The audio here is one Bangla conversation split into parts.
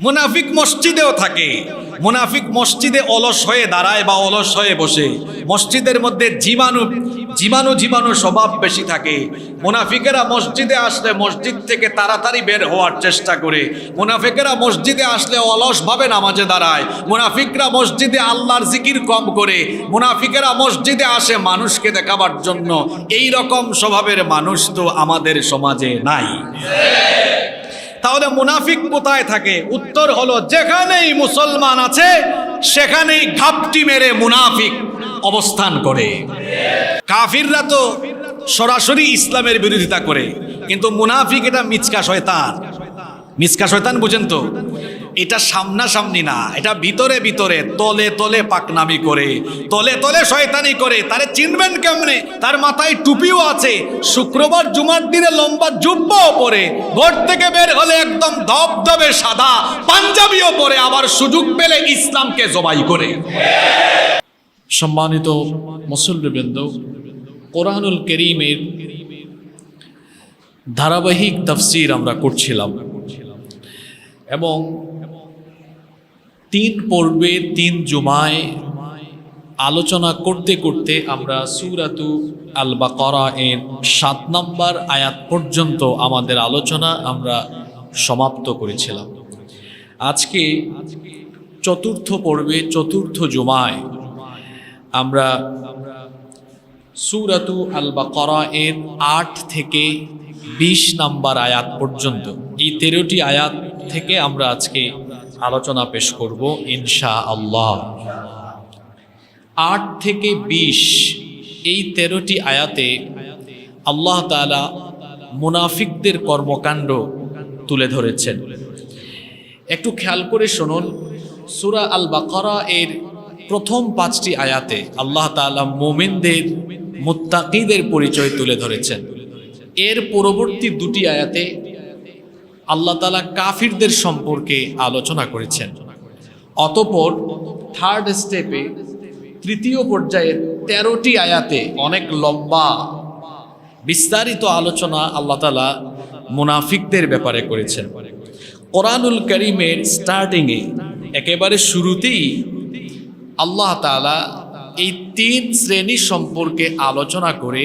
মুনাফিক মসজিদেও থাকে, মুনাফিক মসজিদে অলস হয়ে দাঁড়ায় বা অলস হয়ে বসে। মসজিদের মধ্যে জীবাণু স্বভাব বেশি থাকে। মুনাফিকেরা মসজিদে আসলে মসজিদ থেকে তাড়াতাড়ি বের হওয়ার চেষ্টা করে। মুনাফিকেরা মসজিদে আসলে অলসভাবে নামাজে দাঁড়ায়। মুনাফিকরা মসজিদে আল্লাহর জিকির কম করে। মুনাফিকেরা মসজিদে আসে মানুষকে দেখাবার জন্য। এই রকম স্বভাবের মানুষ তো আমাদের সমাজে নাই। তাহলে মুনাফিক কোথায় থাকে? উত্তর হলো, যেখানেই মুসলমান আছে সেখানেই ঘাপটি মেরে মুনাফিক অবস্থান করে। কাফিররা তো সরাসরি ইসলামের বিরোধিতা করে, কিন্তু মুনাফিক এটা মিচকা শয়তান। মিচকা শয়তান বুঝেন তো? এটা সামনাসামনি না, এটা ভিতরে ভিতরে তলে তলে পাকনামি করে, তলে তলে শয়তানি করে। তারে চিনবেন কেমনে? তার মাথায় টুপিও আছে, শুক্রবার জুমার দিনে লম্বা জুব্বাও পরে, ঘর থেকে বের হলে একদম ধবধবে সাদা পাঞ্জাবিও পরে, আবার সুযোগ পেলে ইসলামকে জবাই করে। সম্মানিত মুসল্লিবৃন্দ, কোরআনুল কারীমের ধারাবাহিক তাফসীর আমরা করছিলাম এবং 3 পর্বে 3 জুমায় আলোচনা করতে করতে আমরা সূরাতু আল বাকারা এর 7 নম্বর আয়াত পর্যন্ত আমাদের আলোচনা আমরা সমাপ্ত করেছিলাম। আজকে 4র্থ পর্বে 4র্থ জুমায় আমরা সূরাতু আল বাকারা এর 8 থেকে 20 নম্বর আয়াত পর্যন্ত, এই 13টি আয়াত থেকে আমরা আজকে আলোচনা পেশ করব ইনশাআল্লাহ। 8 থেকে 20 এই 13টি আয়াতে আল্লাহ তাআলা মুনাফিকদের কর্মকাণ্ড তুলে ধরেছেন। একটু খেয়াল করে শুনুন, সূরা আল বাকারা এর প্রথম 5টি আয়াতে আল্লাহ তাআলা মুমিনদের, মুত্তাকিদের পরিচয় তুলে ধরেছেন। এর পরবর্তী 2টি আয়াতে আল্লাহ তাআলা কাফিরদের সম্পর্কে আলোচনা করেছেন। অতঃপর 3rd স্টেপে, 3য় পর্যায়ে 13টি আয়াতে অনেক লম্বা বিস্তারিত আলোচনা আল্লাহ তাআলা মুনাফিকদের ব্যাপারে করেছেন। কোরআনুল কারীমের স্টার্টিংয়ে, একেবারে শুরুতেই আল্লাহ তাআলা এই 3 শ্রেণী সম্পর্কে আলোচনা করে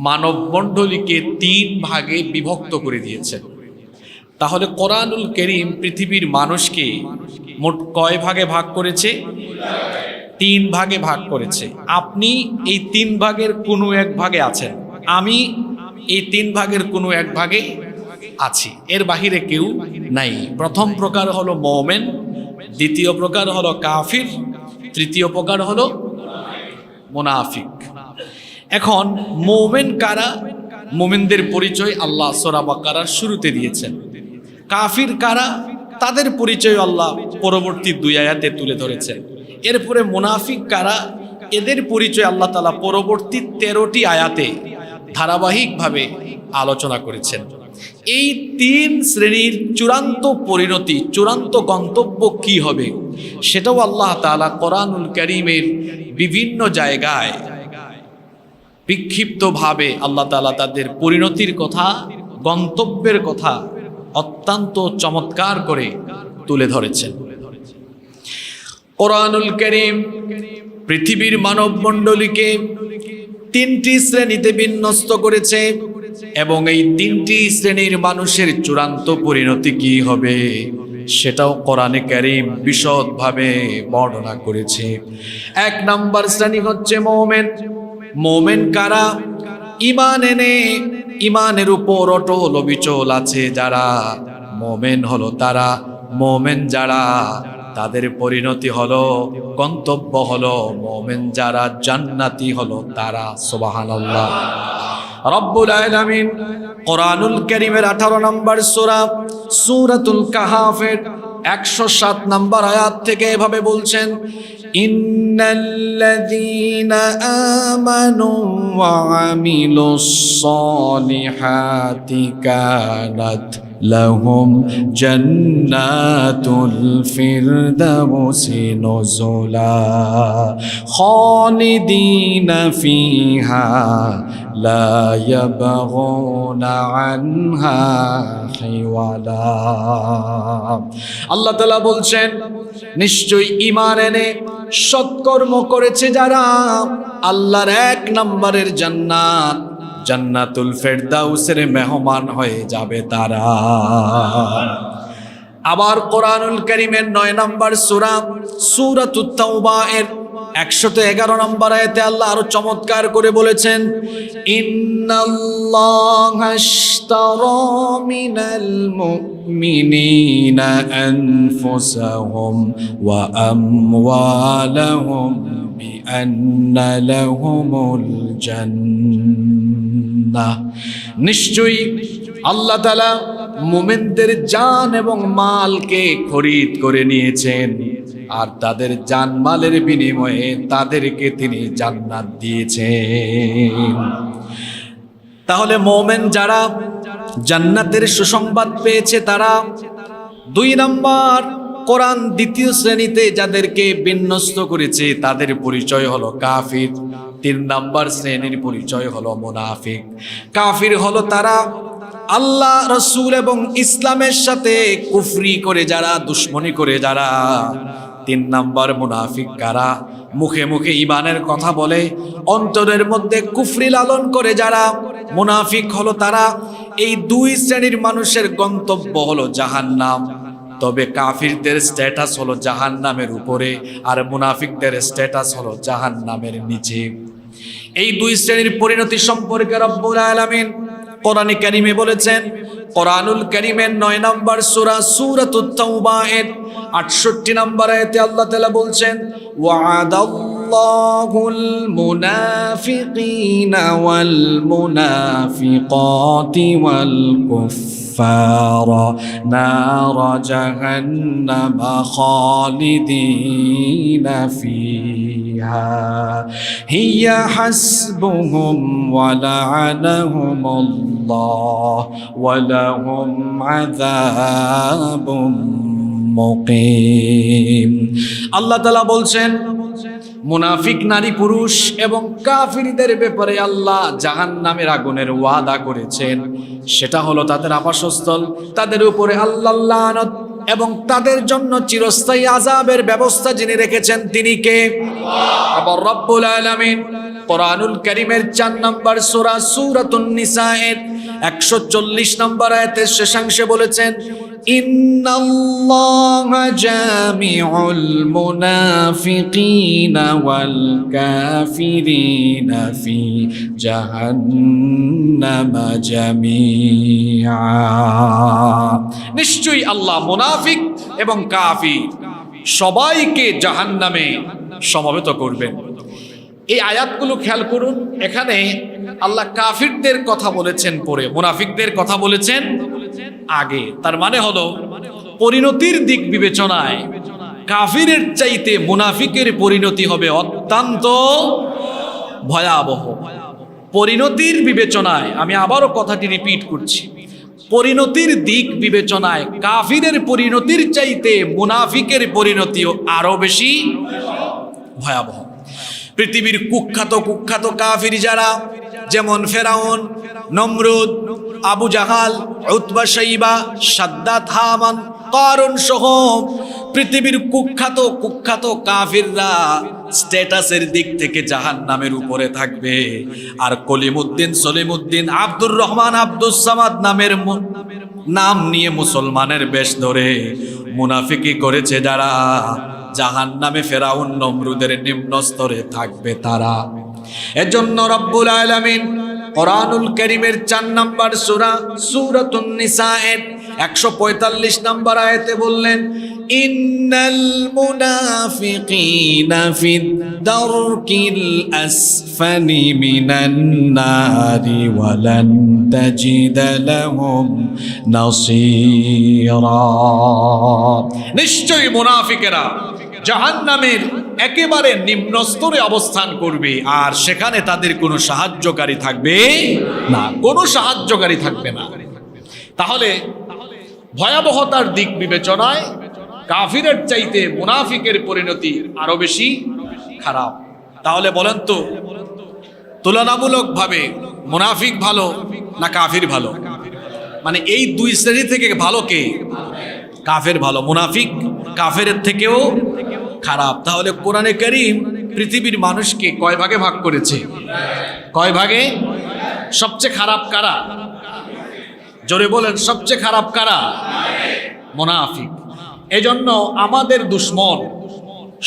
মানবমণ্ডলীকে 3 ভাগে বিভক্ত করে দিয়েছেন। তাহলে কোরআনুল কারীম পৃথিবীর মানুষকে মোট কয় ভাগে ভাগ করেছে? 3 ভাগে ভাগ করেছে। আপনি এই 3 ভাগের কোনো এক ভাগে আছেন, আমি এই 3 ভাগের কোনো এক ভাগে আছি, এর বাহিরে কেউ নাই। প্রথম প্রকার হলো মুমিন, দ্বিতীয় প্রকার হলো কাফির, তৃতীয় প্রকার হলো মুনাফিক। এখন মুমিন কারা? মুমিনদের পরিচয় আল্লাহ সূরা বাকারার শুরুতে দিয়েছেন। কাফির কারা? তাদের পরিচয় আল্লাহ পরবর্তী 2 আয়াতে তুলে ধরেছেন। এরপরে মুনাফিক কারা? এদের পরিচয় আল্লাহ তাআলা পরবর্তী 13টি আয়াতে ধারাবাহিকভাবে আলোচনা করেছেন। এই 3 শ্রেণীর চূড়ান্ত পরিণতি, চূড়ান্ত গন্তব্য কি হবে সেটাও আল্লাহ তাআলা কোরআনুল কারীমের বিভিন্ন জায়গায় বিক্ষিপ্তভাবে আল্লাহ তাআলা তাদের পরিণতির কথা, গন্তব্যের কথা অত্যন্ত চমৎকার করে তুলে ধরেছেন। কোরআনুল কারীম পৃথিবীর মানব মণ্ডলীকে 3টি শ্রেণীতে বিন্যস্ত করেছে এবং এই 3টি শ্রেণীর মানুষের চূড়ান্ত পরিণতি কি হবে সেটাও কোরআনে কারীম বিশদভাবে বর্ণনা করেছে। 1 নম্বর শ্রেণী হচ্ছে মুমিন। মুমিন কারা? ঈমান এনে ঈমানের উপর অটল অবিচল আছে যারা, মুমিন হলো তারা। মুমিন যারা, তাদের পরিণতি হলো, গন্তব্য হলো মুমিন যারা, জান্নাতি হলো তারা। সুবহানাল্লাহ। রব্বুল আলামিন কোরআনুল কারীমের 18 নম্বর সূরা সূরাতুল কাহাফের 107 নম্বর আয়াত থেকে এভাবে বলছেন, ইন্নাল্লাযীনা আমানু ওয়া আমিলুস সলিহাতি কানাত لهم جنات الفردوس نزلا خالدين فيها لا يبغون عنها حولا আল্লাহ তাআলা বলছেন নিশ্চয়ই ঈমান এনে সৎকর্ম করেছে যারা আল্লাহর এক নম্বরের জান্নাত জান্নাতুল ফেরদাউসের মেহমান হয়ে যাবে তারা। আবার কোরআনুল কারীমের 9 নম্বর সূরা সূরাতুত তাওবা এর 111 নম্বর আয়াতে আল্লাহ আরো চমৎকার করে বলেছেন ইন্নাল্লাহা আশতারা মিনাল মুমিনিনা আনফুসাহুম ওয়া আমওয়ালাহুম বিআন্না লাহুমুল জান্নাহ নিশ্চয়ই আল্লাহ তাআলা মুমিনদের জান এবং মালকে খরিদ করে নিয়েছেন আর তাদের জানমালের বিনিময়ে তাদেরকে তিনি জান্নাত দিয়েছেন। তাহলে মুমিন যারা জান্নাতের সুসংবাদ পেয়েছে তারা 2 নম্বর কোরআন দ্বিতীয় শ্রেণীতে যাদেরকে বিন্যস্ত করেছে তাদের পরিচয় হলো কাফির। 3 নম্বর শ্রেণীর পরিচয় হলো মুনাফিক। কাফির হলো তারা আল্লাহ রাসূল এবং ইসলামের সাথে কুফরি করে যারা দুশমনি করে যারা। 3 নম্বর মুনাফিক কারা মুখে মুখে ঈমানের কথা বলে অন্তরের মধ্যে কুফরি লালন করে যারা। মুনাফিক হলো তারা এই 2 শ্রেণীর মানুষের গন্তব্য হলো জাহান্নাম। তবে কাফিরদের স্ট্যাটাস হলো জাহান্নামের উপরে আর মুনাফিকদের স্ট্যাটাস হলো জাহান্নামের নিচে। এই 2 শ্রেণীর পরিণতি সম্পর্কে রব্বুল আলামিন কোরআনে কারীমে বলেছেন। কোরআনুল কারীমের 9 নম্বর সূরা সূরাতুত তাওবা এর 68 নম্বর আয়াতে আল্লাহ তাআলা বলছেন ওয়া'আদাল্লাহুল মুনাফিকিনা ওয়াল মুনাফিকাতি ওয়াল কুফফারা নারা জাহান্নামা খালিদিনা ফিহা হিয়া হাসবুহুম ওয়া লা'আনাহুমুল্লাহ ওয়া লাহুম আযাবুম মুকিম। আল্লাহ তাআলা বলছেন মুনাফিক নারী পুরুষ এবং কাফিরদের ব্যাপারে আল্লাহ জাহান্নামের আগুনের ওয়াদা করেছেন। সেটা হলো তাদের আবাসস্থল, তাদের উপরে আল্লাহর লানত এবং তাদের জন্য চিরস্থায়ী আযাবের ব্যবস্থা যিনি রেখেছেন তিনি কে? আবার রব্বুল আলামিন কোরআনুল কারীমের 4 নম্বর সূরা সূরাতুন নিসা এর 140 নম্বর আয়াতের শেষাংশে বলেছেন ইন্নাল্লাহা জামিউল মুনাফিকিনা ওয়াল কাফিরিনা ফি জাহান্নামা জামিআ। নিশ্চয়ই আল্লাহ মুনাফিক এবং কাফির সবাইকে জাহান্নামে সমবেত করবেন। এই আয়াতগুলো খেয়াল করুন, এখানে আল্লাহ কাফিরদের কথা বলেছেন পরে, মুনাফিকদের কথা বলেছেন আগে। তার মানে হলো পরিণতির দিক বিবেচনায় কাফিরের চাইতে মুনাফিকের পরিণতি হবে অত্যন্ত ভয়াবহ। পরিণতির বিবেচনায় আমি আবারও কথাটি রিপিট করছি, পরিণতির দিক বিবেচনায় কাফিরের পরিণতির চাইতে মুনাফিকের পরিণতিও আরো বেশি ভয়াবহ। পৃথিবীর কুখ্যাত কাফির যারা, যেমন ফেরাউন, নমরুদ, আবু জাহাল, উতবা শাইবা, সাদ্দাত, হামান, কারুন সহ পৃথিবীর কুখ্যাত কাফিররা স্ট্যাটাসের দিক থেকে জাহান্নামের উপরে থাকবে। আর কলিমউদ্দিন, সলিমউদ্দিন, আব্দুর রহমান, আব্দুস সামাদ নামের নাম নিয়ে মুসলমানের বেশ ধরে মুনাফিকি করেছে যারা, জাহান্নামে ফেরাউন নমরুদের নিম্ন স্তরে থাকবে তারা। এজন্য রব্বুল আলামিন কোরআনুল কারীমের 4 নম্বর সূরা সূরাতুন নিসা এর 145 নম্বর আয়াতে বললেন ইন্নাল মুনাফিকিনা ফিদ দারকিল আসফালি মিনান নারি ওয়া লান তাজিদ লাহুম নাসীরা। নিশ্চয়ই মুনাফিকেরা জাহান্নামের একেবারে নিম্ন স্তরে অবস্থান করবে আর সেখানে তাদের কোনো সাহায্যকারী থাকবে না, কোনো সাহায্যকারী থাকবে না। তাহলে ভয়াবহতার দিক বিবেচনায় কাফিরের চাইতে মুনাফিকের পরিণতি আরো বেশি খারাপ। তাহলে বলেন তো তুলনামূলকভাবে মুনাফিক ভালো না কাফির ভালো? মানে এই দুই শ্রেণী থেকে ভালো কে? কাফের ভালো। মুনাফিক কাফেরের থেকেও খারাপ। তাহলে কোরআনে কারীম পৃথিবীর মানুষকে কয় ভাগে ভাগ করেছে? কয় ভাগে? সবচেয়ে খারাপ কারা? জোরে বলেন, সবচেয়ে খারাপ কারা? মুনাফিক। এজন্য আমাদের দুশ্মন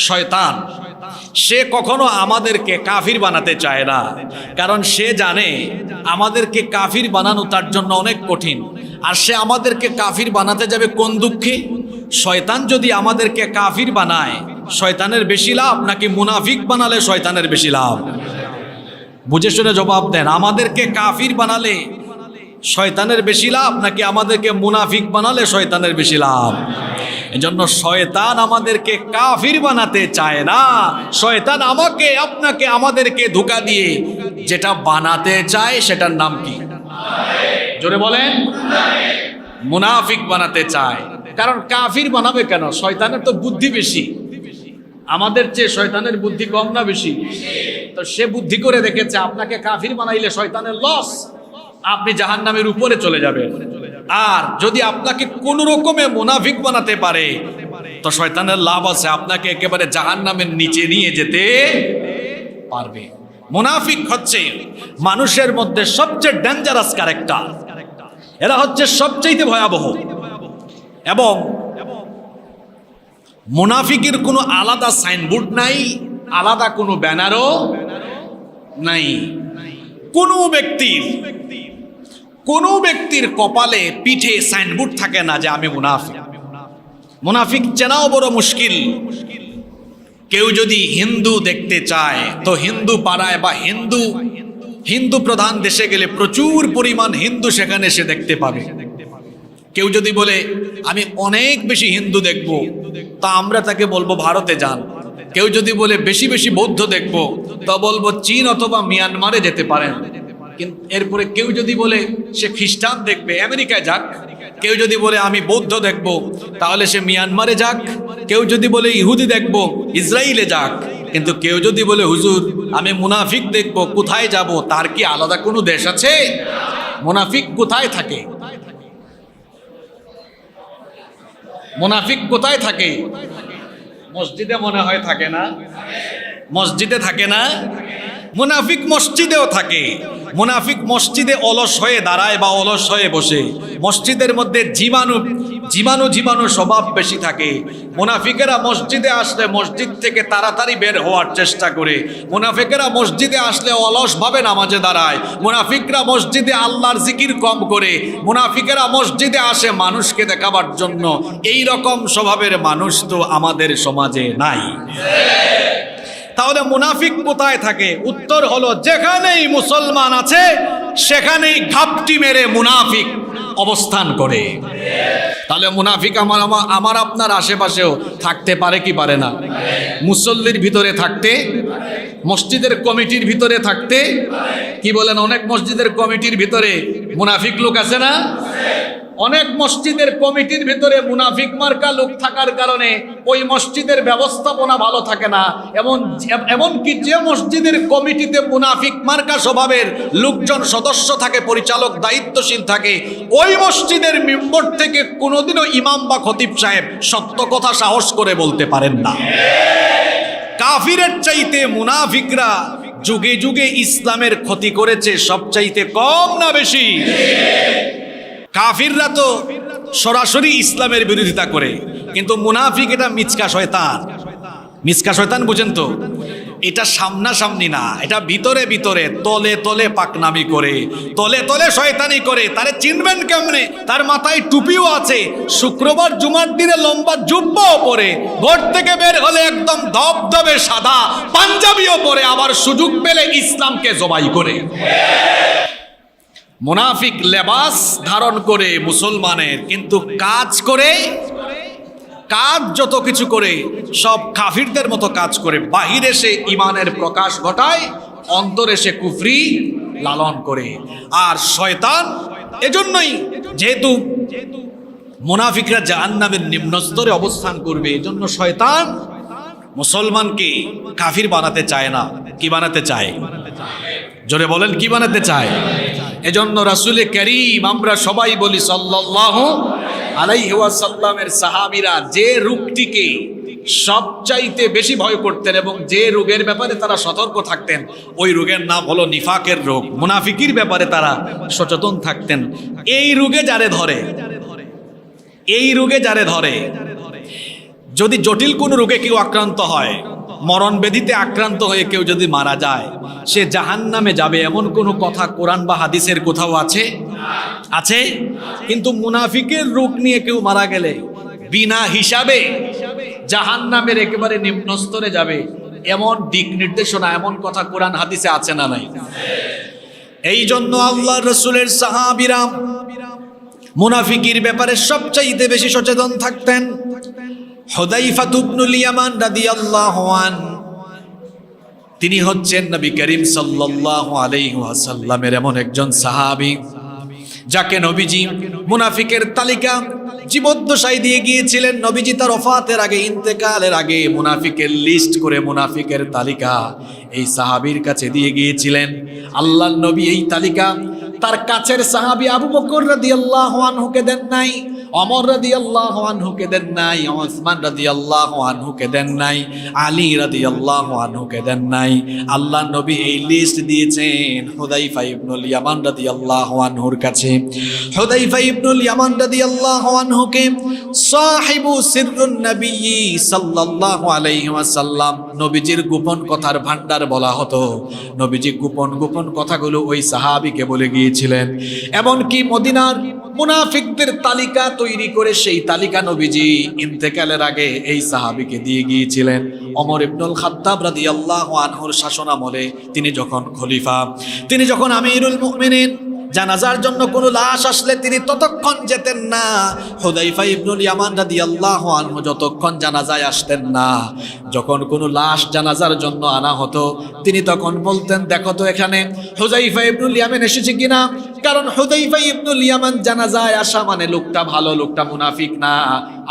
শয়তান, সে কখনো আমাদেরকে কাফির বানাতে চায় না, কারণ সে জানে আমাদেরকে কাফির বানানো তার জন্য অনেক কঠিন। আর সে আমাদেরকে কাফির বানাতে যাবে কোন দুঃখে? শয়তান যদি আমাদেরকে কাফির বানায়, শয়তানের বেশি লাভ নাকি মুনাফিক বানালে শয়তানের বেশি লাভ? বুঝে শুনে জবাব দেন। আমাদেরকে কাফির বানালে শয়তানের বেশি লাভ নাকি আমাদেরকে মুনাফিক বানালে শয়তানের বেশি লাভ? এজন্য শয়তান আমাদেরকে কাফির বানাতে চায় না। শয়তান আমাকে, আপনাকে, আমাদেরকে ধোঁকা দিয়ে যেটা বানাতে চায় সেটার নাম কি? জোরে বলেন। মুনাফিক বানাতে চায়। কারণ কাফির বানাবে কেন? শয়তানের তো বুদ্ধি বেশি, আমাদের চেয়ে শয়তানের বুদ্ধি কম না বেশি? তো সে বুদ্ধি করে রেখেছে আপনাকে কাফির বানাইলে শয়তানের লস, আপনি জাহান্নামের উপরে চলে যাবেন। আর যদি আপনাকে কোন রকমে মুনাফিক বানাতে পারে তো শয়তানের লাভ আছে, আপনাকে একেবারে জাহান্নামের নিচে নিয়ে যেতে পারবে। মুনাফিক হচ্ছে মানুষের মধ্যে সবচেয়ে ডেঞ্জারাস ক্যারেক্টার। এরা হচ্ছে সবচেয়ে ভয়াবহ। এবং মুনাফিকের কোনো আলাদা সাইনবোর্ড নাই, আলাদা কোনো ব্যানারও নাই। কোনো ব্যক্তির কপালে পিঠে সাইনবোর্ড থাকে না যে আমি মুনাফিক। মুনাফিক চেনাও বড় মুশকিল। কেউ যদি হিন্দু দেখতে চায় তো হিন্দু পাড়ায় বা হিন্দু প্রধান দেশে গেলে প্রচুর পরিমাণ হিন্দু সেখানে সে দেখতে পাবে। কেউ যদি বলে আমি অনেক বেশি হিন্দু দেখব, তা আমরা তাকে বলবো ভারতে যান। কেউ যদি বলে বেশি বেশি বৌদ্ধ দেখব, তা বলবো চীন অথবা মিয়ানমারে যেতে পারেন। কিন্তু এরপরে কেউ যদি বলে সে খ্রিস্টান দেখবে, আমেরিকায় যাক। কেউ যদি বলে আমি বৌদ্ধ দেখব, তাহলে সে মিয়ানমারে যাক। কেউ যদি বলে ইহুদি দেখব, ইসরায়েলে যাক। কিন্তু কেউ যদি বলে হুজুর আমি মুনাফিক দেখব, কোথায় যাব? তার কি আলাদা কোনো দেশ আছে? মুনাফিক কোথায় থাকে? মুনাফিক কোথায় থাকে? মসজিদে মনে হয় থাকে না? মসজিদে থাকে না? মুনাফিক মসজিদেও থাকে। মুনাফিক মসজিদে অলস হয়ে দাঁড়ায় বা অলস হয়ে বসে। মসজিদের মধ্যে জীবাণু স্বভাব বেশি থাকে। মুনাফিকেরা মসজিদে আসলে মসজিদ থেকে তাড়াতাড়ি বের হওয়ার চেষ্টা করে। মুনাফিকেরা মসজিদে আসলে অলসভাবে নামাজে দাঁড়ায়। মুনাফিকরা মসজিদে আল্লাহর জিকির কম করে। মুনাফিকেরা মসজিদে আসে মানুষকে দেখাবার জন্য। এই রকম স্বভাবের মানুষ তো আমাদের সমাজে নাই। তাহলে মুনাফিক কোথায় থাকে? উত্তর হলো যেখানেই মুসলমান আছে সেখানেই ঘাপটি মেরে মুনাফিক অবস্থান করে। তাহলে মুনাফিক আমার আপনার আশেপাশেও থাকতে পারে কি পারে না? মুসল্লির ভিতরে থাকতে, মসজিদের কমিটির ভিতরে থাকতে। কি বলেন? অনেক মসজিদের কমিটির ভিতরে মুনাফিক লোক আছে না? অনেক মসজিদের কমিটির ভিতরে মুনাফিক মার্কা লোক থাকার কারণে ওই মসজিদের ব্যবস্থাপনা ভালো থাকে না। এমনকি যে মসজিদের কমিটিতে মুনাফিক মার্কা স্বভাবের লোকজন সদস্য থাকে, পরিচালক দায়িত্বশীল থাকে, ওই মসজিদের মেম্বর থেকে কোনোদিনও ইমাম বা খতিব সাহেব সত্য কথা সাহস করে বলতে পারেন না। কাফিরের চাইতে মুনাফিকরা যুগে যুগে ইসলামের ক্ষতি করেছে সবচাইতে কম না বেশি? কাফিররা তো সরাসরি ইসলামের বিরোধিতা করে, কিন্তু মুনাফিক এটা মিচকা শয়তান। মিচকা শয়তান বুঝেন তো? এটা সামনাসামনি না, এটা ভিতরে ভিতরে তলে তলে পাকনামি করে, তলে তলে শয়তানি করে। তারে চিনবেন কেমনে? তার মাথায় টুপিও আছে, শুক্রবার জুমার দিনে লম্বা জুব্বাও পরে, ঘর থেকে বের হলে একদম ধবধবে সাদা পাঞ্জাবিও পরে, আবার সুযোগ পেলে ইসলামকে জবাই করে। মুনাফিক লেবাস ধারণ করে মুসলমানের, কিন্তু কাজ করে, কাজ যত কিছু করে সব কাফিরদের মতো কাজ করে। বাহিরে সে ইমানের প্রকাশ ঘটায়, অন্তরে সে কুফরি লালন করে। আর শয়তান এজন্যই, যেহেতু মুনাফিকরা জাহান্নামের নিম্ন স্তরে অবস্থান করবে। এজন্য শয়তান মুসলমানকে কাফির বানাতে চায় না। কি বানাতে চায়? জোরে বলেন, কি বানাতে চায়? এজন্য রাসূলে কারীম আমরা সবাই বলি সাল্লাল্লাহু আলাইহি ওয়াসাল্লামের সাহাবীরা যে রূপটিকে সবচাইতে বেশি ভয় করতেন এবং যে রোগের ব্যাপারে তারা সতর্ক থাকতেন, ওই রোগের নাম হলো নিফাকের রোগ। মুনাফিকির ব্যাপারে তারা সচেতন থাকতেন। এই রোগে যারে ধরে যদি জটিল কোনো রোগে কেউ আক্রান্ত হয়, মরণ ব্যাধিতে আক্রান্ত হয়ে কেউ যদি মারা যায়, সে জাহান্নামে যাবে এমন কোনো কথা কোরআন বা হাদিসের কোথাও আছে? কিন্তু মুনাফিকের রোগ নিয়ে কেউ মারা গেলে বিনা হিসাবে জাহান্নামের একেবারে নিম্ন স্তরে যাবে, এমন দিক নির্দেশনা, এমন কথা কোরআন হাদিসে আছে না নাই? এই জন্য আল্লাহর রাসূলের সাহাবীরা মুনাফিকির ব্যাপারে সবচাইতে বেশি সচেতন থাকতেন। হুযায়ফা ইবনুল ইয়ামান রাদিয়াল্লাহু আনহু, তিনি হচ্ছেন নবী করিম সাল্লাল্লাহু আলাইহি ওয়াসাল্লামের এমন একজন সাহাবী যাকে নবীজি মুনাফিকের তালিকা জীবদ্দশায় দিয়ে গিয়েছিলেন। নবীজি তার ওফাতের আগে, ইন্তেকালের আগে মুনাফিকের লিস্ট করে মুনাফিকের তালিকা এই সাহাবীর কাছে দিয়ে গিয়েছিলেন। আল্লাহর নবী এই তালিকা তার কাছের সাহাবী আবু বকর রাদিয়াল্লাহু আনহুকে দেন নাই, ওমর রাদিয়াল্লাহু আনহুকে দেন নাই, ওসমান রাদিয়াল্লাহু আনহুকে দেন নাই, আলী রাদিয়াল্লাহু আনহুকে দেন নাই। আল্লাহর নবী এই লিস্ট দিয়েছেন হুযায়ফা ইবনুল ইয়ামান রাদিয়াল্লাহু আনহুর কাছে। হুযায়ফা ইবনুল ইয়ামান রাদিয়াল্লাহু আনহুকে সাহিবু সিররুন নবী সাল্লাল্লাহু আলাইহি ওয়াসাল্লাম, নবীজির গোপন কথার ভান্ডার বলা হতো। নবীজি গোপন কথাগুলো ওই সাহাবীকে বলে গিয়েছিলেন। এমনকি মদিনার মুনাফিকদের তালিকা তৈরি করে সেই তালিকা নবীজি ইন্তেকালের আগে এই সাহাবীকে দিয়ে গিয়েছিলেন। ওমর ইবনুল খাত্তাব রাদিয়াল্লাহু আনহুর শাসনামলে তিনি যখন খলিফা, তিনি যখন আমিরুল মুমিনিন, জানাজার জন্য কোনো লাশ আসলে তিনি ততক্ষণ যেতেন না। হুযায়ফা ইবনুল ইয়ামান রাদিয়াল্লাহু আনহু যতক্ষণ জানাজায় আসতেন না, যখন কোনো লাশ জানাজার জন্য আনা হতো তিনি তখন বলতেন, দেখো তো এখানে হুযায়ফা ইবনুল ইয়ামান এসেছে কিনা। কারণ হুযায়ফা ইবনুল ইয়ামান জানাজায় আসা মানে লোকটা ভালো, লোকটা মুনাফিক না।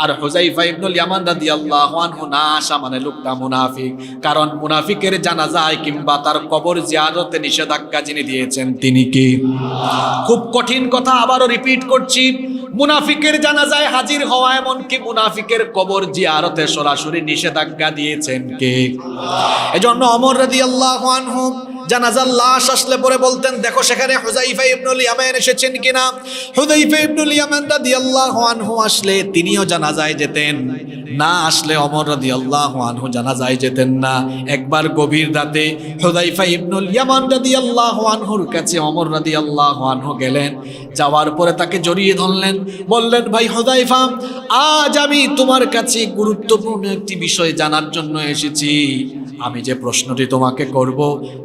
আর হুযায়ফা ইবনুল ইয়ামান রাদিয়াল্লাহু আনহু না আসা মানে লোকটা মুনাফিক। কারণ মুনাফিকের জানাজায় কিংবা তার কবর জিয়ারতে নিষেধাজ্ঞা যিনি দিয়েছেন তিনি কি? খুব কঠিন কথা আবারও রিপিট করছি, মুনাফিকের জানাজায় হাজির হওয়া, এমনকি মুনাফিকের কবর জিয়ারতে সরাসরি নিষেধাজ্ঞা দিয়েছেন কে? এজন্য ওমর রাদিয়াল্লাহু আনহু জানাজার লাশ আসলে পরে বলতেন, দেখো সেখানে হুযায়ফা ইবনুল ইয়ামান এসেছেন কিনা। হুযায়ফা ইবনুল ইয়ামান রাদিয়াল্লাহু আনহু আসলে তিনিও জানাজায় যেতেন, না আসলে ওমর রাদিয়াল্লাহু আনহু জানাজায় যেতেন না। একবার গভীর রাতে হুযায়ফা ইবনুল ইয়ামান রাদিয়াল্লাহু আনহুর কাছে ওমর রাদিয়াল্লাহু আনহু গেলেন। যাওয়ার পরে তাকে জড়িয়ে ধরলেন, বললেন, ভাই হুযায়ফা, আজ আমি তোমার কাছে গুরুত্বপূর্ণ একটি বিষয় জানার জন্য এসেছি। আমি যে প্রশ্নটি তোমাকে করব,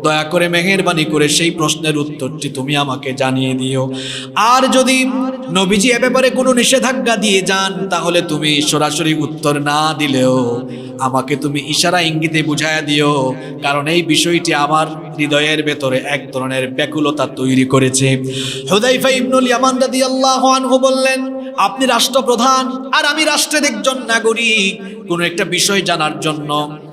দয়া করে মেহেরবানি করে সেই প্রশ্নের উত্তরটি তুমি আমাকে জানিয়ে দিও। আর যদি নবীজি এ ব্যাপারে কোনো নিষেধাজ্ঞা দিয়ে যান, তাহলে তুমি সরাসরি উত্তর না দিলেও আমাকে তুমি ইশারা ইঙ্গিতে বুঝাইয়া দিও, কারণ এই বিষয়টি আমার হৃদয়ের ভেতরে এক ধরনের ব্যাকুলতা তৈরি করেছে। হুযায়ফা ইবনুল ইয়ামান রাদিয়াল্লাহু আনহু বললেন, আপনি রাষ্ট্রপ্রধান আর আমি রাষ্ট্রের একজন নাগরিক, কোনো একটা বিষয় জানার জন্য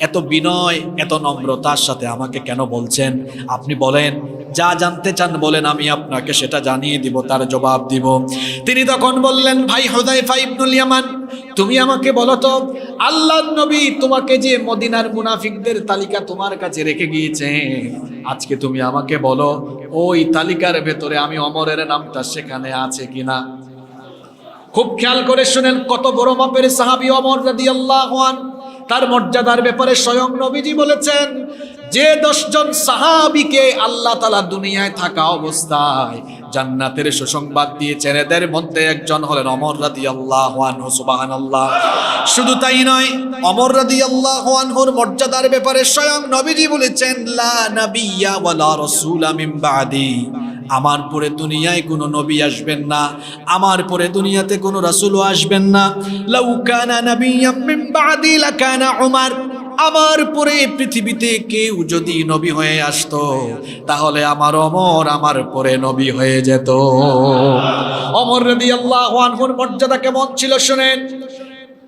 এত বিনয়, এত নম্রতার সাথে আমাকে কেন বলছেন? আপনি বলেন, যা জানতে চান বলেন, আমি আপনাকে সেটা জানিয়ে দিব, তার জবাব দিব। তিনি তখন বললেন, ভাই হুযায়ফা ইবনুল ইয়ামান, তুমি আমাকে বলো তো, আল্লাহর নবী তোমাকে যে মদিনার মুনাফিকদের তালিকা তোমার কাছে রেখে গিয়েছে, আজকে তুমি আমাকে বলো ওই তালিকার ভেতরে আমি ওমরের নামটা সেখানে আছে কিনা। খুব খেয়াল করে শুনেন, কত বড় মাপের সাহাবী ওমর রাদিয়াল্লাহু আনহু। তার মর্যাদার ব্যাপারে স্বয়ং নবীজি বলেছেন, যে 10 জন সাহাবীকে আল্লাহ তাআলা দুনিয়ায় থাকা অবস্থায় জান্নাতের সুসংবাদ দিয়েছেন, এদের মধ্যে একজন হলেন ওমর রাদিয়াল্লাহু আনহু। সুবহানাল্লাহ। শুধু তাই নয়, ওমর রাদিয়াল্লাহু আনহুর মর্যাদার ব্যাপারে স্বয়ং নবীজি বলেছেন, লা নাবিয়্যা ওয়ালা রাসূলা মিন বাদি, আমার পরে দুনিয়ায় কোনো নবী আসবেন না, আমার পরে দুনিয়াতে কোনো রাসূলও আসবেন না। লাউ কানা নাবিয়্যাম মিন বাদি লাকানা উমর, আমার পরে পৃথিবীতে কেউ যদি নবী হয়ে আসতো তাহলে আমার ওমর আমার পরে নবী হয়ে যেত। ওমর রাদিয়াল্লাহু আনহুর মর্যাদা কেমন ছিল শুনেন।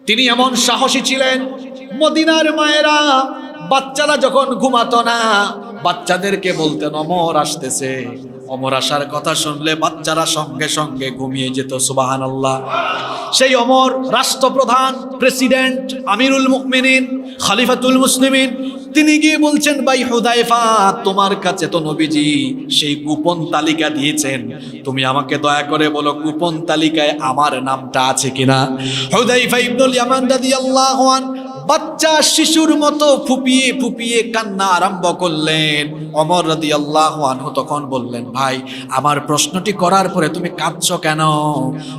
তিনি এমন সাহসী ছিলেন, মদিনার মায়েরা বাচ্চারা যখন ঘুমাতো না বাচ্চাদেরকে বলতেন ওমর আসতেছে। ওমর আসার কথা শুনলে বাচ্চারা সঙ্গে সঙ্গে ঘুমিয়ে যেত। সুবহানাল্লাহ। সেই ওমর রাষ্ট্রপ্রধান, প্রেসিডেন্ট, আমিরুল মুমিনিন, খলিফাতুল মুসলিমিন, তিনি গিয়ে বলছেন ভাই হুদায়ফা, তোমার কাছে তো নবীজি সেই গোপন তালিকা দিয়েছেন, তুমি আমাকে দয়া করে বলো গোপন তালিকায় আমার নামটা আছে কিনা। হুদায়ফা ইবনুল ইয়ামান রাদিয়াল্লাহু আনহু বাচ্চা শিশুর মতো ফুপিয়ে ফুপিয়ে কান্না আরম্ভ করলেন। ওমর রাদিয়াল্লাহু আনহু তখন বললেন, ভাই আমার প্রশ্নটি করার পরে তুমি কাঁদছো কেন?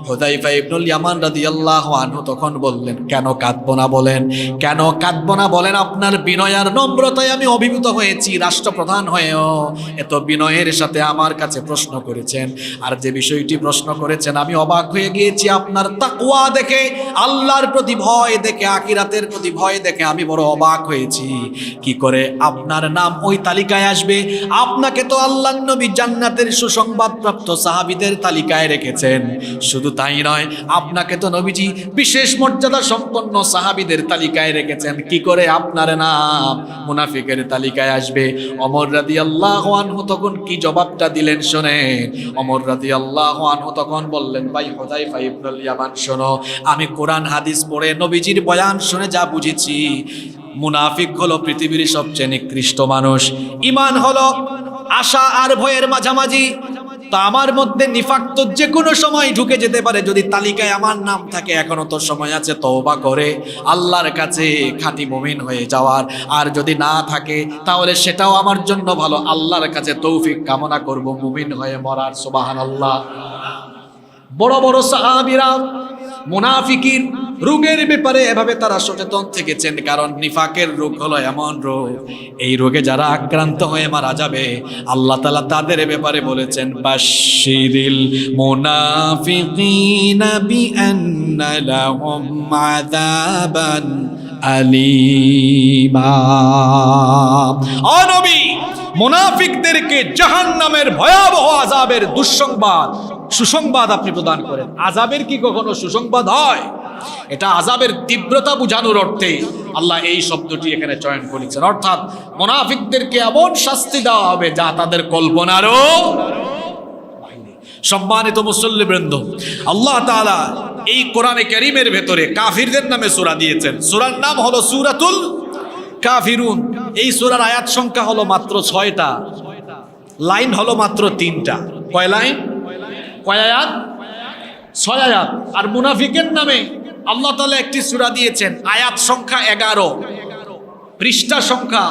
হুদায়ফা ইবনুল ইয়ামান রাদিয়াল্লাহু আনহু তখন বললেন, কেন কাঁদবো না বলেন, কেন কাঁদবো না বলেন? আপনার বিনয় আর নম্রতায় আমি অভিভূত হয়েছি। রাষ্ট্রপ্রধান হয়েও এত বিনয়ের সাথে আমার কাছে প্রশ্ন করেছেন, আর যে বিষয়টি প্রশ্ন করেছেন আমি অবাক হয়ে গিয়েছি আপনার তাকওয়া দেখে, আল্লাহর প্রতি ভয় দেখে, আখিরাতের প্রতি ভয় দেখে আমি বড় অবাক হয়েছি। কি করে আপনার নাম ওই তালিকায় আসবে? আপনাকে তো আল্লাহর নবী জান্নাতের সুসংবাদ প্রাপ্ত সাহাবীদের তালিকায় রেখেছেন। শুধু তাই নয়, আপনাকে তো নবীজি বিশেষ মর্যাদা সম্পন্ন সাহাবীদের তালিকায় রেখেছেন। কি করে আপনার নাম মুনাফিকের তালিকায় আসবে? ওমর রাদিয়াল্লাহু আনহু তখন কি জবাবটা দিলেন শুনেন। ওমর রাদিয়াল্লাহু আনহু তখন বললেন, ভাই হুদায়ফা ইবনুল ইয়ামান শোনো, আমি কোরআন হাদিস পড়ে নবীজির বয়ান শুনে যা বুঝেছি, মুনাফিক হলো পৃথিবীর সবচেয়ে নিকৃষ্ট মানুষ। ঈমান হলো আশা আর ভয়ের মাঝামাঝি। তা আমার মধ্যে নিফাক তো যে কোনো সময় ঢুকে যেতে পারে। যদি তালিকায় আমার নাম থাকে এখনো তো সময় আছে তওবা করে আল্লাহর কাছে খাঁটি মুমিন হয়ে যাওয়ার। আর যদি না থাকে তাহলে সেটাও আমার জন্য ভালো, আল্লাহর কাছে তৌফিক কামনা করব মুমিন হয়ে মরার। সুবহানাল্লাহ। বড় বড় সাহাবীরা মুনাফিকির রোগের ব্যাপারে এভাবে তারা সচেতন থেকেছেন, কারণ নিফাকের রোগ হলো এমন রোগ, এই রোগে যারা আক্রান্ত হয়ে মারা যাবে আল্লাহ তাআলা তাদের ব্যাপারে বলেছেন, বাশশিরিল মুনাফিকিনা বিআন্না লাহুম আযাবান আলীমা। ও নবী, মুনাফিকদেরকে জাহান্নামের ভয়াবহ আযাবের সুসংবাদ আপনি প্রদান করেন। আযাবের কি কখনো সুসংবাদ হয়? এটা আযাবের তীব্রতা বোঝানোর অর্থে আল্লাহ এই শব্দটি এখানে চয়ন করেছেন। অর্থাৎ মুনাফিকদেরকে এমন শাস্তি দেওয়া হবে যা তাদের কল্পনারও বাইরে। সম্মানিত মুসল্লিবৃন্দ, আল্লাহ তাআলা এই কোরআনে কারীমের ভেতরে কাফিরদের নামে সূরা দিয়েছেন। সূরার নাম হলো সূরাতুল কাফিরুন। এই সূরার আয়াত সংখ্যা হলো মাত্র 6টা, লাইন হলো মাত্র 3টা। কয় লাইন? কয় আয়াত? 6 আয়াত। আর মুনাফিকের নামে আল্লাহ তাআলা একটি সূরা দিয়েছেন, আয়াত সংখ্যা 11, পৃষ্ঠা সংখ্যা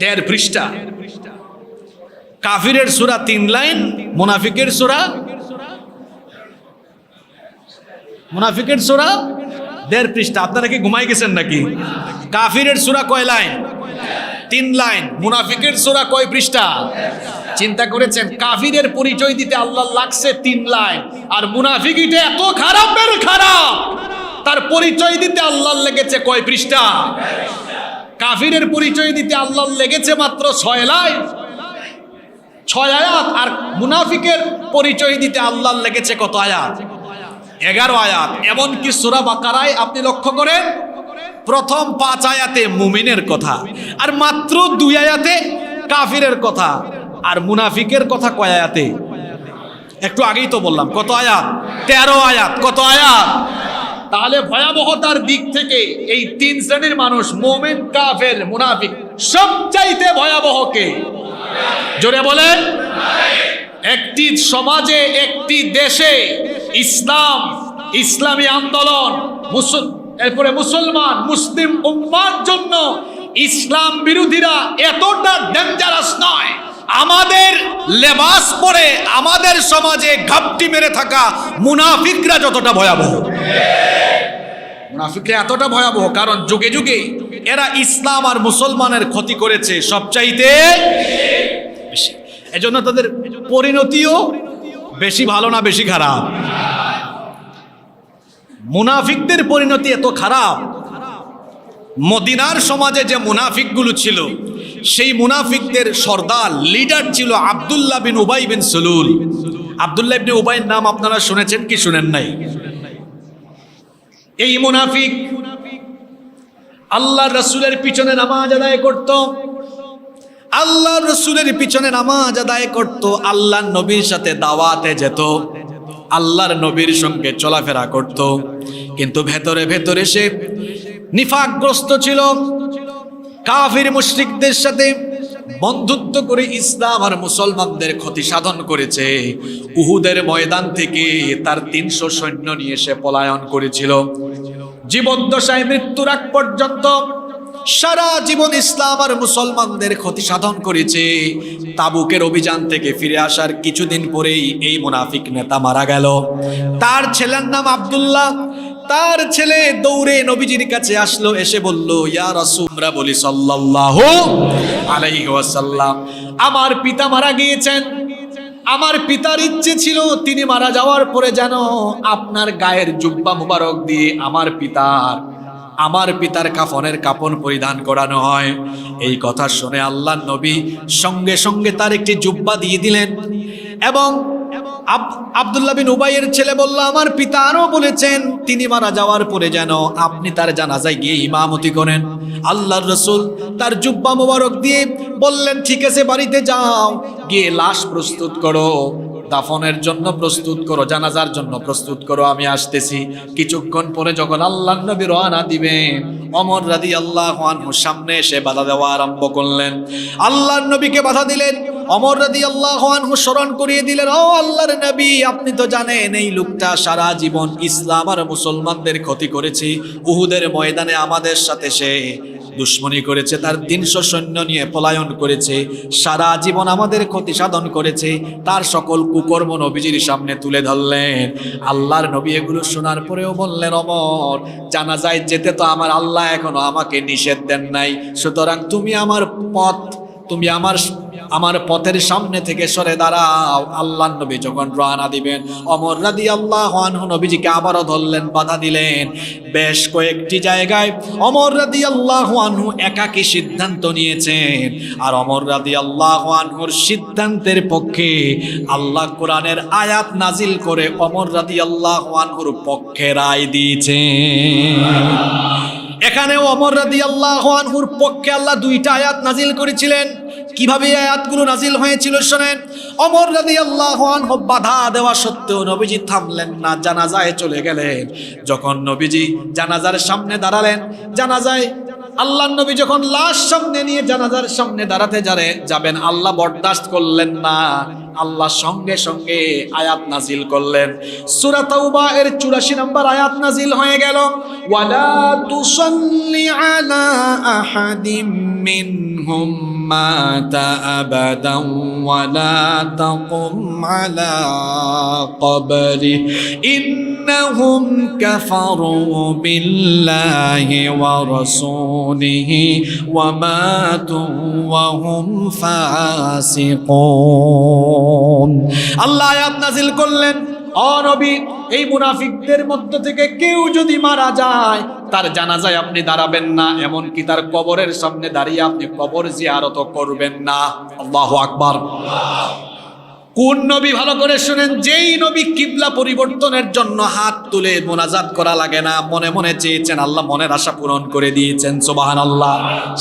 1.5 পৃষ্ঠা। কাফিরের সূরা 3 লাইন, মুনাফিকের সূরা 1.5 পৃষ্ঠা। আপনারা কি ঘুমাই গেছেন নাকি? কাফিরের সূরা কয় লাইন? 3 লাইন। মুনাফিকের সূরা কয় পৃষ্ঠা? চিন্তা করেছেন? কাফিরের পরিচয় দিতে আল্লাহ লাগছে 3 লাইন, আর মুনাফিকটা এত খারাপের খারাপ, তার পরিচয় দিতে আল্লাহ লেগেছে কয় পৃষ্ঠা? কাফিরের পরিচয় দিতে আল্লাহ লেগেছে মাত্র 6 লাইন, 6 আয়াত। আর মুনাফিকের পরিচয় দিতে আল্লাহ লেগেছে কত আয়াত? 11 আয়াত। এমনকি সূরা বাকারায় আপনি লক্ষ্য করেন, প্রথম 5 আয়াতে মুমিনের কথা, আর মাত্র 2 আয়াতে কাফিরের কথা। আর মুনাফিকের কথা কয় আয়াতে? একটু আগেই তো বললাম, কত আয়াত? 13 আয়াত। কত আয়াত? তাহলে ভয়াবহতার দিক থেকে এই 3 শ্রেণীর মানুষ, মুমিন, কাফের, মুনাফিক, সবচাইতে ভয়াবহ কে? জোরে বলেন। একটি সমাজে, একটি দেশে ইসলামী আন্দোলন, এরপরে মুসলমান, মুসলিম উম্মার জন্য ইসলাম বিরোধীরা এতটা ডেঞ্জারাস নয়। আমাদের লেবাস পরে আমাদের সমাজে ঘাপটি মেরে থাকা মুনাফিকরা যতটা ভয়াবহ, মুনাফিকরা এতটা ভয়াবহ, কারণ যুগে যুগে এরা ইসলাম আর মুসলমানের ক্ষতি করেছে সবচাইতে বেশি। এজন্য তাদের পরিণতিও বেশি ভালো না বেশি খারাপ? মুনাফিকদের পরিণতি এত খারাপ, মদিনার সমাজে যে মুনাফিকগুলো ছিল সেই মুনাফিকদের সর্দার লিডার ছিল আব্দুল্লাহ বিন উবাই বিন সুলুল। আব্দুল্লাহ ইবনে উবাইয়ের নাম আপনারা শুনেছেন কি শুনেন নাই? এই মুনাফিক আল্লাহর রাসূলের পিছনে নামাজ আদায় করত, আল্লাহর রাসূলের পিছনে নামাজ আদায় করত, আল্লাহর নবীর সাথে দাওয়াতে যেত, আল্লাহর নবীর সঙ্গে চলাফেরা করত, কিন্তু ভেতরে ভেতরে সে নিফাকগ্রস্ত ছিল। কাফির মুশরিকদের সাথে বন্ধুত্ব করে ইসলাম আর মুসলমানদের ক্ষতি সাধন করেছে। উহুদের ময়দান থেকে তার 300 সৈন্য নিয়ে সে পলায়ন করেছিল। জীবদ্দশায় মৃত্যুর আগ পর্যন্ত সারা জীবন ইসলাম আর মুসলমানদের ক্ষতি সাধন করেছে। তাবুকের অভিযান থেকে ফিরে আসার কিছুদিন পরেই এই মুনাফিক নেতা মারা গেল। তার ছেলের নাম আব্দুল্লাহ। তার ছেলে দৌড়ে নবীজির কাছে আসলো, এসে বলল, ইয়া রাসূল, আমরা বলি সাল্লাল্লাহু আলাইহি ওয়াসাল্লাম, আমার পিতা মারা গিয়েছেন। আমার পিতার ইচ্ছে ছিল তিনি মারা যাওয়ার পরে যেন আপনার গায়ের জুব্বা মুবারক দিয়ে আমার পিতার কাফনের কাপড় পরিধান করানো হয়। এই কথা শুনে আল্লাহর নবী সঙ্গে সঙ্গে তার একটি জুব্বা দিয়ে দিলেন। এবং আব্দুল্লাহ বিন উবাইয়ের ছেলে বলল, আমার পিতা আরো বলেছেন তিনি মারা যাওয়ার পরে যেন আপনি তার জানাজায় গিয়ে ইমামতি করেন। আল্লাহর রাসূল তার জুব্বা মোবারক দিয়ে বললেন, ঠিক আছে, বাড়িতে যাও, গিয়ে লাশ প্রস্তুত করো, দাফনের জন্য প্রস্তুত করো, জানাজার জন্য প্রস্তুত করো, আমি আসতেছি। কিছুক্ষণ পরে যখন আল্লাহর নবী রওনা দিবেন, ওমর রাদিয়াল্লাহু আনহু সামনে এসে বাধা দেওয়া আরম্ভ করলেন। আল্লাহর নবীকে বাধা দিলেন। ওমর রাদিয়াল্লাহু আনহু স্মরণ করিয়ে দিলেন, ও আল্লাহর নবী, আপনি তো জানেন এই লোকটা সারা জীবন ইসলাম আর মুসলমানদের ক্ষতি করেছে। উহুদের ময়দানে আমাদের সাথে সে দুশ্মনী করেছে, তার 300 সৈন্য নিয়ে পলায়ন করেছে, সারা জীবন আমাদের ক্ষতি সাধন করেছে। তার সকল কুকর্ম নবীজির সামনে তুলে ধরলেন। আল্লাহর নবী এগুলো শোনার পরেও বললেন, ওমর, জানাজায় যেতে তো আমার আল্লাহ এখনো আমাকে নিষেধ দেন নাই, সুতরাং তুমি আমার পথের সামনে থেকে সরে দাঁড়াও। আল্লাহর নবী যখন রওনা দিবেন, ওমর রাদিয়াল্লাহু আনহু নবীজিকে আবারও ধরলেন, বাধা দিলেন। বেশ কয়েকটি জায়গায় ওমর রাদিয়াল্লাহু আনহু একাকী সিদ্ধান্ত নিয়েছেন, আর ওমর রাদিয়াল্লাহু আনহুর সিদ্ধান্তের পক্ষে আল্লাহ কোরআনের আয়াত নাজিল করে ওমর রাদিয়াল্লাহু আনহুর পক্ষে রায় দিয়েছেন। এখানে ওমর রাদিয়াল্লাহু আনহুর পক্ষে আল্লাহ 2টা আয়াত নাজিল করেছিলেন। কিভাবে আয়াতগুলো নাজিল হয়েছিল শোনেন। ওমর রাদিয়াল্লাহু আনহু বাধা দেওয়া সত্ত্বেও নবীজি থামলেন না, জানাজায় চলে গেলেন। যখন নবীজি জানাজার সামনে দাঁড়ালেন, জানাজায় আল্লাহর নবী যখন লাশ সামনে নিয়ে জানাজার সামনে দাঁড়াতে যাবেন, আল্লাহ বরদাস্ত করলেন না। আল্লাহ সঙ্গে সঙ্গে আয়াত নাজিল করলেন। সূরা তাওবা এর 84 নম্বর আয়াত নাজিল হয়ে গেল, ওয়ালা তুসাল্লি আলা আহাদিম মিনহুম মাতা আবাদান ওয়ালা তাকুম আলা কবরি ইন্নাহুম কাফারু বিল্লাহি ওয়া রাসূলিহি ওয়া মাতু ওয়া হুম ফাসিকুন। আল্লাহ আয়াত নাজিল করলেন, ও নবী, এই মুনাফিকদের মধ্য থেকে কেউ যদি মারা যায়, তার জানাজায় আপনি দাঁড়াবেন না, এমনকি তার কবরের সামনে দাঁড়িয়ে আপনি কবর জিয়ারত করবেন না। আল্লাহু আকবার। কোন নবী? ভালো করে শুনেন। যেই নবী কিবলা পরিবর্তনের জন্য হাত তুলে মোনাজাত করা লাগে না, মনে মনে চেয়েছেন, আল্লাহ মনের আশা পূরণ করে দিয়েছেন, সুবহানাল্লাহ।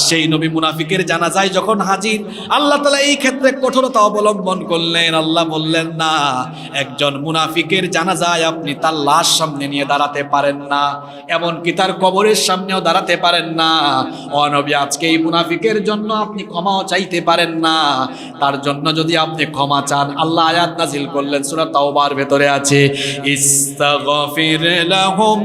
সেই নবী মুনাফিকের জানাজায় যখন হাজির, আল্লাহ তাআলা এই ক্ষেত্রে কঠোরতা অবলম্বন করলেন। আল্লাহ বললেন, না, একজন মুনাফিকের জানাজায় আপনি তার লাশ সামনে নিয়ে দাঁড়াতে পারেন না, এমনকি তার কবরের সামনেও দাঁড়াতে পারেন না। ও নবী, আজকে এই মুনাফিকের জন্য আপনি ক্ষমাও চাইতে পারেন না। তার জন্য যদি আপনি ক্ষমা চান, আল্লাহ আয়াত নাজিল করলেন, সূরা তাওবার ভেতরে আছে, ইস্তাগফির লাহুম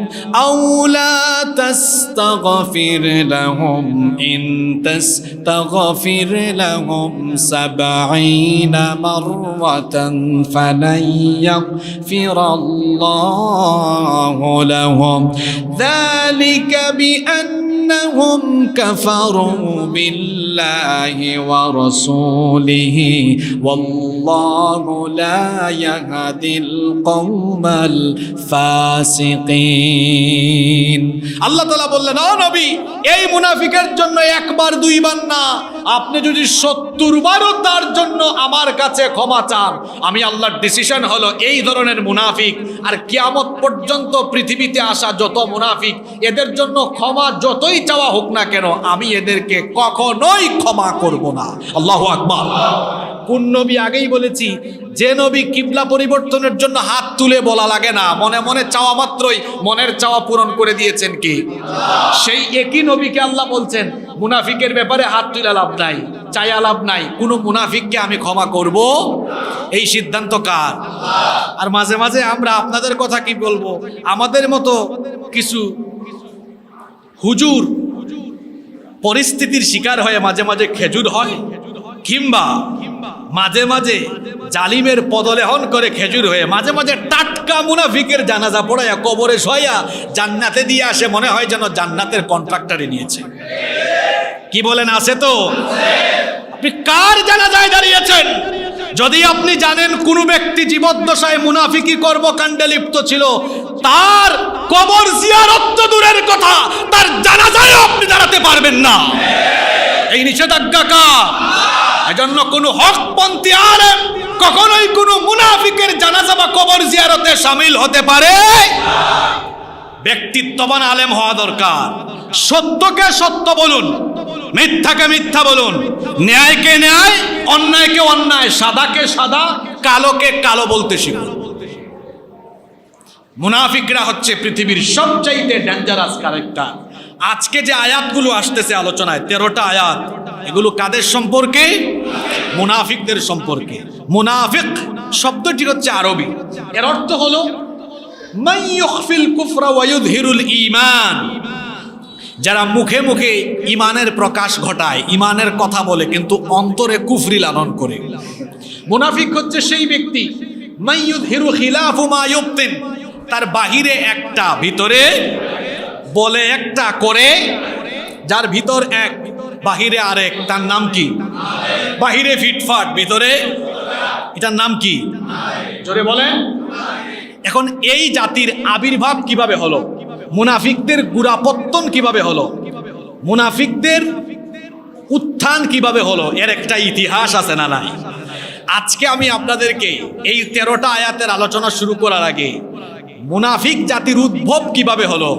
আও লা তাস্তাগফির লাহুম ইন তাস্তাগফির লাহুম 70 মাররাতান ফালান ইয়াগফিরাল্লাহু লাহুম যালিকা বিআন أنهم كفروا بالله ورسوله والله لا يهدي القوم الفاسقين আল্লাহ তাআলা বললেন, ও নবী, এই মুনাফিকের জন্য একবার দুইবার না, আপনি যদি 70 বারও তার জন্য আমার কাছে ক্ষমা চান, আমি আল্লাহর ডিসিশন হলো এই ধরনের মুনাফিক আর কিয়ামত পর্যন্ত পৃথিবীতে আসা যত মুনাফিক, এদের জন্য ক্ষমা যতই চাওয়া হোক না কেন, আমি এদেরকে কখনোই ক্ষমা করব না। আল্লাহু আকবার। কোন নবী? আগেই বলেছি, যে নবী কিবলা পরিবর্তনের জন্য হাত তুলে বলা লাগে না, মনে মনে চাওয়া মাত্রই মনের চাওয়া পূরণ করে দিয়েছেন কি? সেই একই নবীকে আল্লাহ বলছেন মুনাফিকের ব্যাপারে হাত তুলে লাভ নাই, চাইয়া লাভ নাই, কোন মুনাফিককে আমি ক্ষমা করব, এই সিদ্ধান্ত কার? আর মাঝে মাঝে আমরা আপনাদের কথা কি বলবো, আমাদের মতো কিছু হুজুর পরিস্থিতির শিকার হয়ে মাঝে মাঝে খেজুর হয়, কিংবা মাঝে মাঝে জালিমের পদলেহন করে খেজুর হয়ে মাঝে মাঝে টাটকা মুনাফিকের জানাজা পড়াইয়া কবরে শোয়া জান্নাতে দিয়ে আসে, মনে হয় যেন জান্নাতের কন্ট্রাক্টরে নিয়েছে। কি বলেন, আছে তো? আপনি কার জানাজায় দাঁড়িয়েছেন? যদি আপনি জানেন কোন ব্যক্তি জীবদ্দশায় মুনাফিকি কর্মকাণ্ডে লিপ্ত ছিল, তার কবর জিয়ারত তো দূরের কথা, তার জানাজায় আপনি দাঁড়াতে পারবেন না। এই নিষেধাজ্ঞা কার? এজন্য কোন হকপন্থী আলেম কখনোই কোন মুনাফিকের জানাজা বা কবর জিয়ারতে শামিল হতে পারে। ব্যক্তিত্ববান আলেম হওয়া দরকার। সত্যকে সত্য বলুন, মিথ্যাকে মিথ্যা বলুন, ন্যায়কে ন্যায়, অন্যায়কে অন্যায়, সাদাকে সাদা, কালোকে কালো বলতে শিখুন। মুনাফিকরা হচ্ছে পৃথিবীর সবচাইতে ডেঞ্জারাস ক্যারেক্টার। আজকে যে আয়াতগুলো আসতেছে আলোচনায়, 13টা আয়াত, এগুলো কাদের সম্পর্কে? মুনাফিকদের সম্পর্কে। মুনাফিক শব্দটি হচ্ছে আরবি, এর অর্থ হলো মান ইউখফিল কুফরা ওয়া ইউযহিরুল ঈমান, যারা মুখে মুখে ঈমানের প্রকাশ ঘটায়, ঈমানের কথা বলে কিন্তু অন্তরে কুফরি লালন করে। মুনাফিক হচ্ছে সেই ব্যক্তি মান ইউযহিরু খিলাফু মা ইউবতিন, তার বাহিরে একটা ভিতরে বলে একটা করে, যার ভিতর এক বাহিরে আরেক, তার নাম কি? বাহিরে ফিটফাট, ভিতরে এটার নাম কি? জোরে বলেন। এখন এই জাতির আবির্ভাব কিভাবে হলো? মুনাফিকদের গোড়াপত্তন কিভাবে হলো? মুনাফিকদের উত্থান কিভাবে হলো? এর একটা ইতিহাস আছে না নাই? আজকে আমি আপনাদেরকে এই 13টা আয়াতের আলোচনা শুরু করার আগে মুনাফিক জাতির উদ্ভব কিভাবে হলো,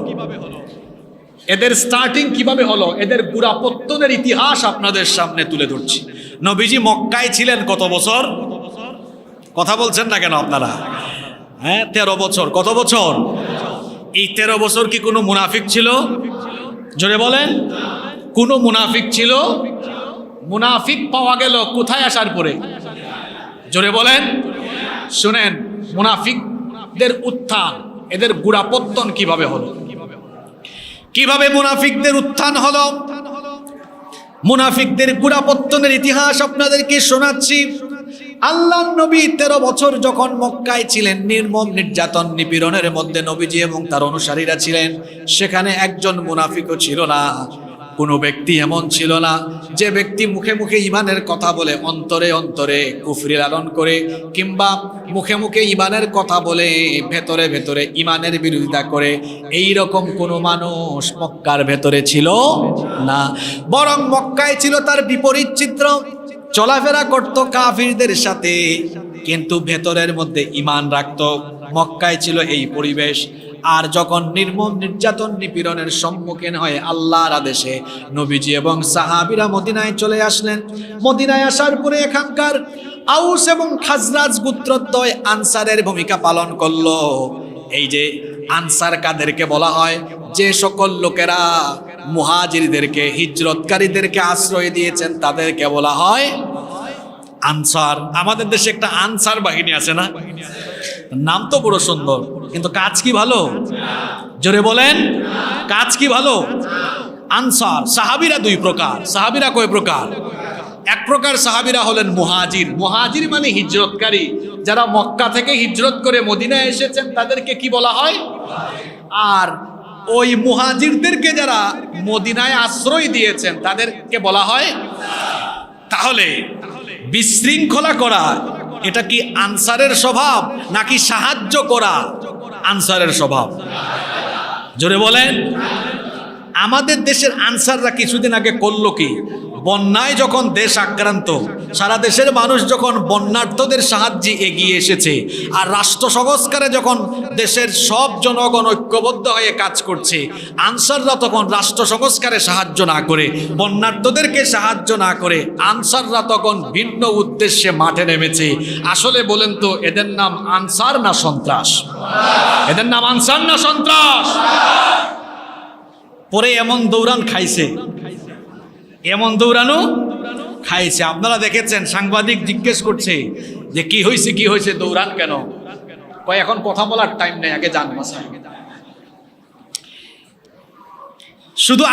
এদের স্টার্টিং কিভাবে হলো, এদের গোড়াপত্তনের ইতিহাস আপনাদের সামনে তুলে ধরছি। নবীজি মক্কায় ছিলেন কত বছর? কথা বলছেন না কেন আপনারা? হ্যাঁ, 13 বছর। কত বছর? এই 13 বছর কি কোনো মুনাফিক ছিল? জোরে বলেন। কোনো মুনাফিক ছিল? মুনাফিক পাওয়া গেল কোথায় আসার পরে? জোরে বলেন। শুনেন, মুনাফিকদের উত্থান, এদের গোড়াপত্তন কিভাবে হলো, কিভাবে মুনাফিকদের উত্থান হলো, মুনাফিকদের গোড়াপত্তনের ইতিহাস আপনাদেরকে শোনাচ্ছি। আল্লাহর নবী 13 বছর যখন মক্কায় ছিলেন, নির্মম নির্যাতন নিপীড়নের মধ্যে নবীজি এবং তার অনুসারীরা ছিলেন। সেখানে একজন মুনাফিকও ছিল না, কোনো ব্যক্তি এমন ছিল না যে ব্যক্তি মুখে মুখে ঈমানের কথা বলে অন্তরে অন্তরে কুফরি লালন করে, কিংবা মুখে মুখে ঈমানের কথা বলে ভেতরে ভেতরে ঈমানের বিরোধিতা করে। এই রকম কোনো মানুষ মক্কার ভেতরে ছিল না, বরং মক্কায় ছিল তার বিপরীত চিত্র। চলাফেরা করত কাফিরদের সাথে, কিন্তু ভেতরের মধ্যে ঈমান রাখত। মক্কায় ছিল এই পরিবেশ। আর যখন নির্মম নির্যাতন নিপীড়নের সম্মুখীন হয়ে আল্লাহর আদেশে নবীজি এবং সাহাবীরা মদিনায় চলে আসলেন। মদিনায় আসার পরে এখানকার আউস এবং খাজরাজ গোত্রদ্বয় আনসারের ভূমিকা পালন করলো। এই যে আনসার কাদেরকে বলা হয়? যে সকল লোকেরা মুহাজিরদেরকে, হিজরতকারীদেরকে আশ্রয় দিয়েছেন, তাদেরকে বলা হয় আনসার। আমাদের দেশে একটা আনসার বাহিনী আছে না? নাম তো বড় সুন্দর, কিন্তু কাজ কি ভালো? জোরে বলেন, কাজ কি ভালো? আনসার। সাহাবীরা 2 প্রকার। সাহাবীরা কয় প্রকার? এক প্রকার সাহাবীরা হলেন মুহাজির। মুহাজির মানে হিজরতকারী, যারা মক্কা থেকে হিজরত করে মদিনায় এসেছেন, তাদেরকে কি বলা হয়? আর ওই মুহাজিরদেরকে যারা মদিনায় আশ্রয় দিয়েছেন তাদেরকে বলা হয়। তাহলে বিশৃঙ্খলা করা এটা কি আনসারের স্বভাব নাকি সাহায্য করা আনসারের স্বভাব? জোরে বলেন। আমাদের দেশের আনসাররা কিছুদিন আগে করলো কি, বন্যায় যখন দেশ আক্রান্ত, সারা দেশের মানুষ যখন বন্যার্থদের সাহায্যে এগিয়ে এসেছে, আর রাষ্ট্র সংস্কারে যখন দেশের সব জনগণ ঐক্যবদ্ধ হয়ে কাজ করছে, আনসাররা তখন রাষ্ট্র সংস্কারে সাহায্য না করে, বন্যার্থদেরকে সাহায্য না করে, আনসাররা তখন ভিন্ন উদ্দেশ্যে মাঠে নেমেছে। আসলে বলেন তো, এদের নাম আনসার না সন্ত্রাস? এদের নাম আনসার না সন্ত্রাস? পরে এমন দৌড়ান খাইছে, এমন দৌড়ানো খাইছে। আপনারা দেখেছেন, সাংবাদিক জিজ্ঞেস করছে যে কি হয়েছে, কি হয়েছে, দৌড়ান কেন? কয় এখন কথা বলার টাইম নেই, আগে যান বাসায়। শুধু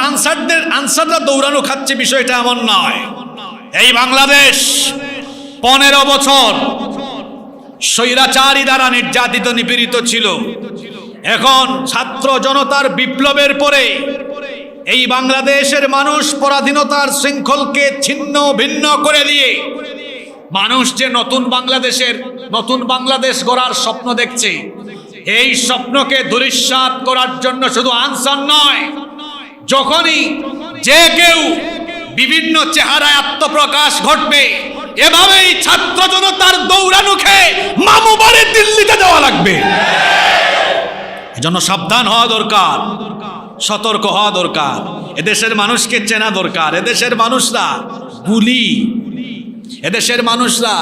আনসাররা দৌড়ানো খাচ্ছে বিষয়টা এমন নয়। এই বাংলাদেশ 15 বছর স্বৈরাচারী দ্বারা নির্যাতিত নিপীড়িত ছিল। এখন ছাত্র জনতার বিপ্লবের পরে এই বাংলাদেশের মানুষ পরাধীনতার শৃঙ্খলকে ছিন্ন ভিন্ন করে দিয়ে মানুষ যে নতুন বাংলাদেশ গড়ার স্বপ্ন দেখছে, এই স্বপ্নকে ধূলিসাৎ করার জন্য শুধু আনসার নয়, যখনই যে কেউ বিভিন্ন চেহারায় আত্মপ্রকাশ ঘটবে, এভাবেই ছাত্র জনতার দৌড়ানো খেয়ে মামু বাড়ি দিল্লিতে যাওয়া লাগবে। এজন্য সাবধান হওয়া দরকার, সতর্ক হওয়া দরকার। এদেশের মানুষকে চেনা দরকার। এদেশের মানুষরা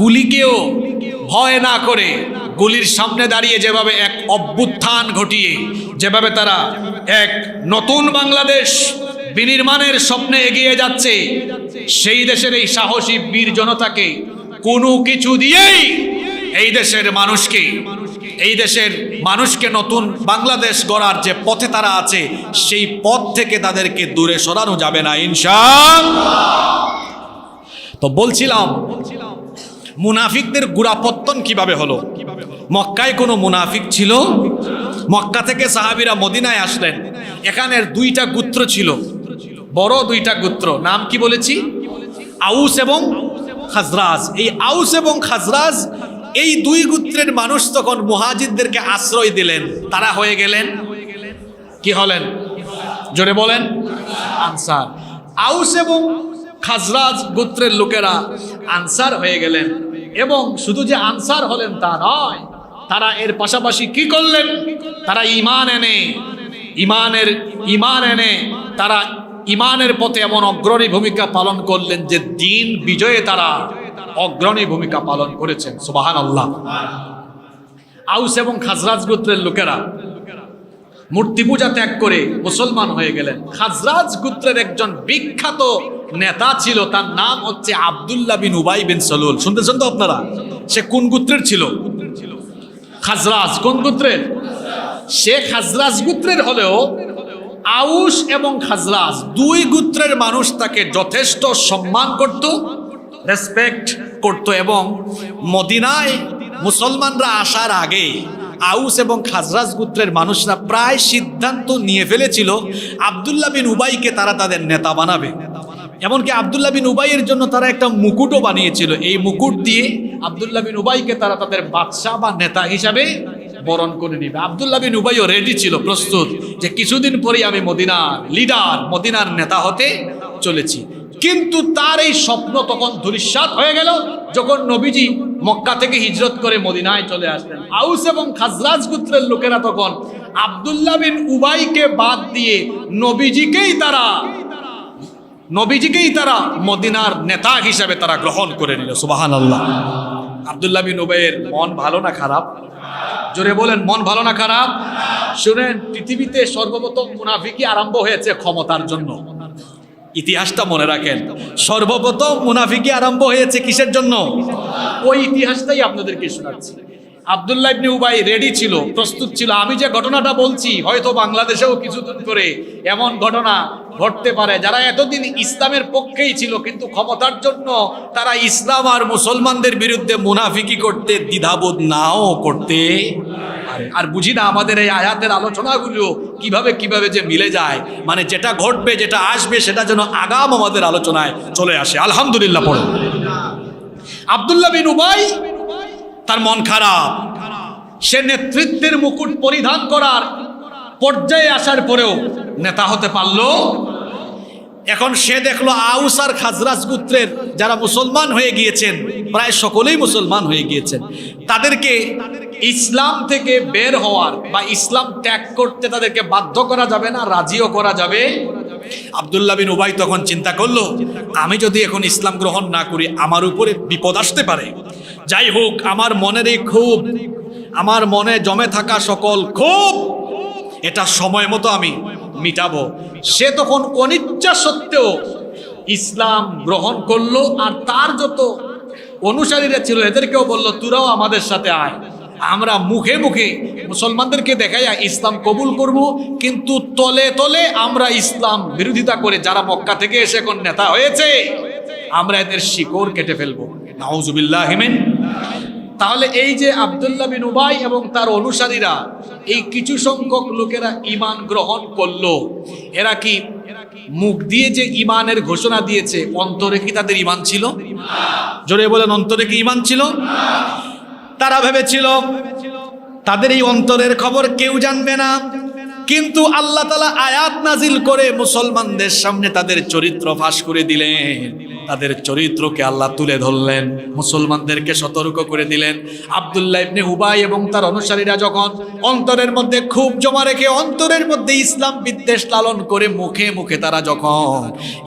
গুলিকেও ভয় না করে, গুলির সামনে দাঁড়িয়ে যেভাবে এক অভ্যুত্থান ঘটিয়ে যেভাবে তারা এক নতুন বাংলাদেশ বিনির্মাণের স্বপ্নে এগিয়ে যাচ্ছে, সেই দেশের এই সাহসী বীর জনতাকে কোনো কিছু দিয়েই এই দেশের মানুষকে নতুন বাংলাদেশ গড়ার যে পথে তারা আছে, সেই পথ থেকে তাদেরকে দূরে সরানো যাবে না ইনশাআল্লাহ। তো বলছিলাম, মুনাফিকদের গোড়াপত্তন কিভাবে হলো? মক্কায় কোনো মুনাফিক ছিল? মক্কা থেকে সাহাবীরা মদিনায় আসলেন। এখানের 2টা গোত্র ছিল, বড় 2টা গোত্র। নাম কি বলেছি? আউস এবং খাজরাজ। এই আউস এবং খাজরাজ, এই 2 গোত্রের মানুষ তখন মুহাজিরদেরকে আশ্রয় দিলেন। তারা হয়ে গেলেন, কি হলেন? জোরে বলেন, আনসার। আউস এবং খাজরাজ গোত্রের লোকেরা আনসার হয়ে গেলেন। এবং শুধু যে আনসার হলেন তা নয়, তারা এর পাশাপাশি কি করলেন? তারা ঈমান এনে তারা ঈমানের পথে এমন অগ্রণী ভূমিকা পালন করলেন যে দ্বীন বিজয়ে তারা অগ্রণী ভূমিকা পালন করেছেন। সুবহানাল্লাহ। আউস এবং খাজরাজ গোত্রের লোকেরা মূর্তি পূজা ত্যাগ করে মুসলমান হয়ে গেলেন। খাজরাজ গোত্রের একজন বিখ্যাত নেতা ছিল, তার নাম হচ্ছে আব্দুল্লাহ বিন উবাই বিন সালুল। শুনতেছেন তো আপনারা? সে কোন গোত্রের ছিল? খাজরাজ। কোন গোত্রের? সে খাজরাজ গোত্রের হলেও আউস এবং খাজরাজ 2 গোত্রের মানুষ তাকে যথেষ্ট সম্মান করত, রেসপেক্ট করত। এবং মদিনায় মুসলমানরা আসার আগে আউস এবং খাজরাজ গোত্রের মানুষরা প্রায় সিদ্ধান্ত নিয়ে ফেলেছিল আব্দুল্লাহ বিন উবাইকে তারা তাদের নেতা বানাবে। এমনকি আব্দুল্লাহ বিন উবাইয়ের জন্য তারা একটা মুকুটও বানিয়েছিল। এই মুকুট দিয়ে আব্দুল্লাহ বিন উবাইকে তারা তাদের বাদশা বা নেতা হিসাবে বরণ করে নেবে। আব্দুল্লাহ বিন উবাইও রেডি ছিল, প্রস্তুত, যে কিছুদিন পরেই আমি মদিনার লিডার, মদিনার নেতা হতে চলেছি। কিন্তু তার এই স্বপ্ন তখন ধূলিসাৎ হয়ে গেল যখন নবীজি মক্কা থেকে হিজরত করে মদিনায় চলে আসলেন। আউস এবং খাজরাজ গোত্রের লোকেরা তখন আব্দুল্লাহ বিন উবাইকে বাদ দিয়ে নবীজিকেই তারা মদিনার নেতা হিসাবে তারা গ্রহণ করে নিল। সুবহানাল্লাহ। আব্দুল্লাহ বিন উবাইয়ের মন ভালো না খারাপ? জোরে বলেন, মন ভালো না খারাপ? শুনেন, পৃথিবীতে সর্বপ্রথম মুনাফিকি আরম্ভ হয়েছে ক্ষমতার জন্য। ইতিহাসটা মনে রাখেন, সর্বপ্রথম মুনাফিকি আরম্ভ হয়েছে কিসের জন্য? ওই ইতিহাসটাই আপনাদেরকে শোনাচ্ছি। আব্দুল্লাহ ইবনে উবাই রেডি ছিল, প্রস্তুত ছিল। আমি যে ঘটনাটা বলছি, হয়তো বাংলাদেশেও কিছুদিন করে এমন ঘটনা ঘটতে পারে, যারা এতদিন ইসলামের পক্ষেই ছিল কিন্তু ক্ষমতার জন্য তারা ইসলাম আর মুসলমানদের বিরুদ্ধে মুনাফিকি করতে দ্বিধাবোধ নাও করতে পারে। আর বুঝি না আমাদের এই আয়াতের আলোচনাগুলো কিভাবে কিভাবে যে মিলে যায়, মানে যেটা ঘটবে যেটা আসবে সেটা যেন আগাম আমাদের আলোচনায় চলে আসে। আলহামদুলিল্লাহ পড়ো। আব্দুল্লাহ বিন উবাই তার মন খারাপ, সে নেতৃত্বের মুকুট পরিধান করার পর্যায়ে আসার পরেও নেতা হতে পারলো। এখন সে দেখলো আউস আর খাজরাজ গোত্রের যারা মুসলমান হয়ে গিয়েছেন, প্রায় সকলেই মুসলমান হয়ে গিয়েছেন, তাদেরকে ইসলাম থেকে বের হওয়ার বা ইসলাম ত্যাগ করতে তাদেরকে বাধ্য করা যাবে না, রাজিও করা যাবে। আব্দুল্লাহ বিন উবাই তখন চিন্তা করলো, আমি যদি এখন ইসলাম গ্রহণ না করি আমার উপরে বিপদ আসতে পারে। যাই হোক, আমার মনের এই ক্ষোভ, আমার মনে জমে থাকা সকল ক্ষোভ, এটা সময় মতো আমি মিটাবো। সে তখন অনিচ্ছা সত্ত্বেও ইসলাম গ্রহণ করলো, আর তার যত অনুসারীরা ছিল এদেরকেও বলল, তোরাও আমাদের সাথে আয়, আমরা মুখে মুখে মুসলমানদেরকে দেখাই ইসলাম কবুল করব, কিন্তু তলে তলে আমরা ইসলাম বিরোধিতা করে যারা মক্কা থেকে এসে এখন নেতা হয়েছে আমরা এদের শিকড় কেটে ফেলবো। নাউজুবিল্লাহ মিন। তাহলে এই যে আব্দুল্লাহ বিন উবাই এবং তার অনুসারীরা, এই কিছু সংখ্যক লোকেরা ঈমান গ্রহণ করলো, এরা কি মুখ দিয়ে যে ঈমানের ঘোষণা দিয়েছে, অন্তরে কি তাদের ঈমান ছিল? জোরে বলেন, অন্তরে কি ঈমান ছিল? তারা ভেবেছিল তাদের এই অন্তরের খবর কেউ জানবে না, কিন্তু আল্লাহ তাআলা আয়াত নাজিল করে মুসলমানদের সামনে তাদের চরিত্র ফাঁস করে দিলেন। তাদের চরিত্রকে আল্লাহ তুলে ধরলেন, মুসলমানদেরকে সতর্ক করে দিলেন। আব্দুল্লাহ ইবনে উবাই এবং তার অনুসারীরা যখন অন্তরের মধ্যে খুব জমা রেখে অন্তরের মধ্যে ইসলাম বিদ্বেষ লালন করে মুখে মুখে তারা যখন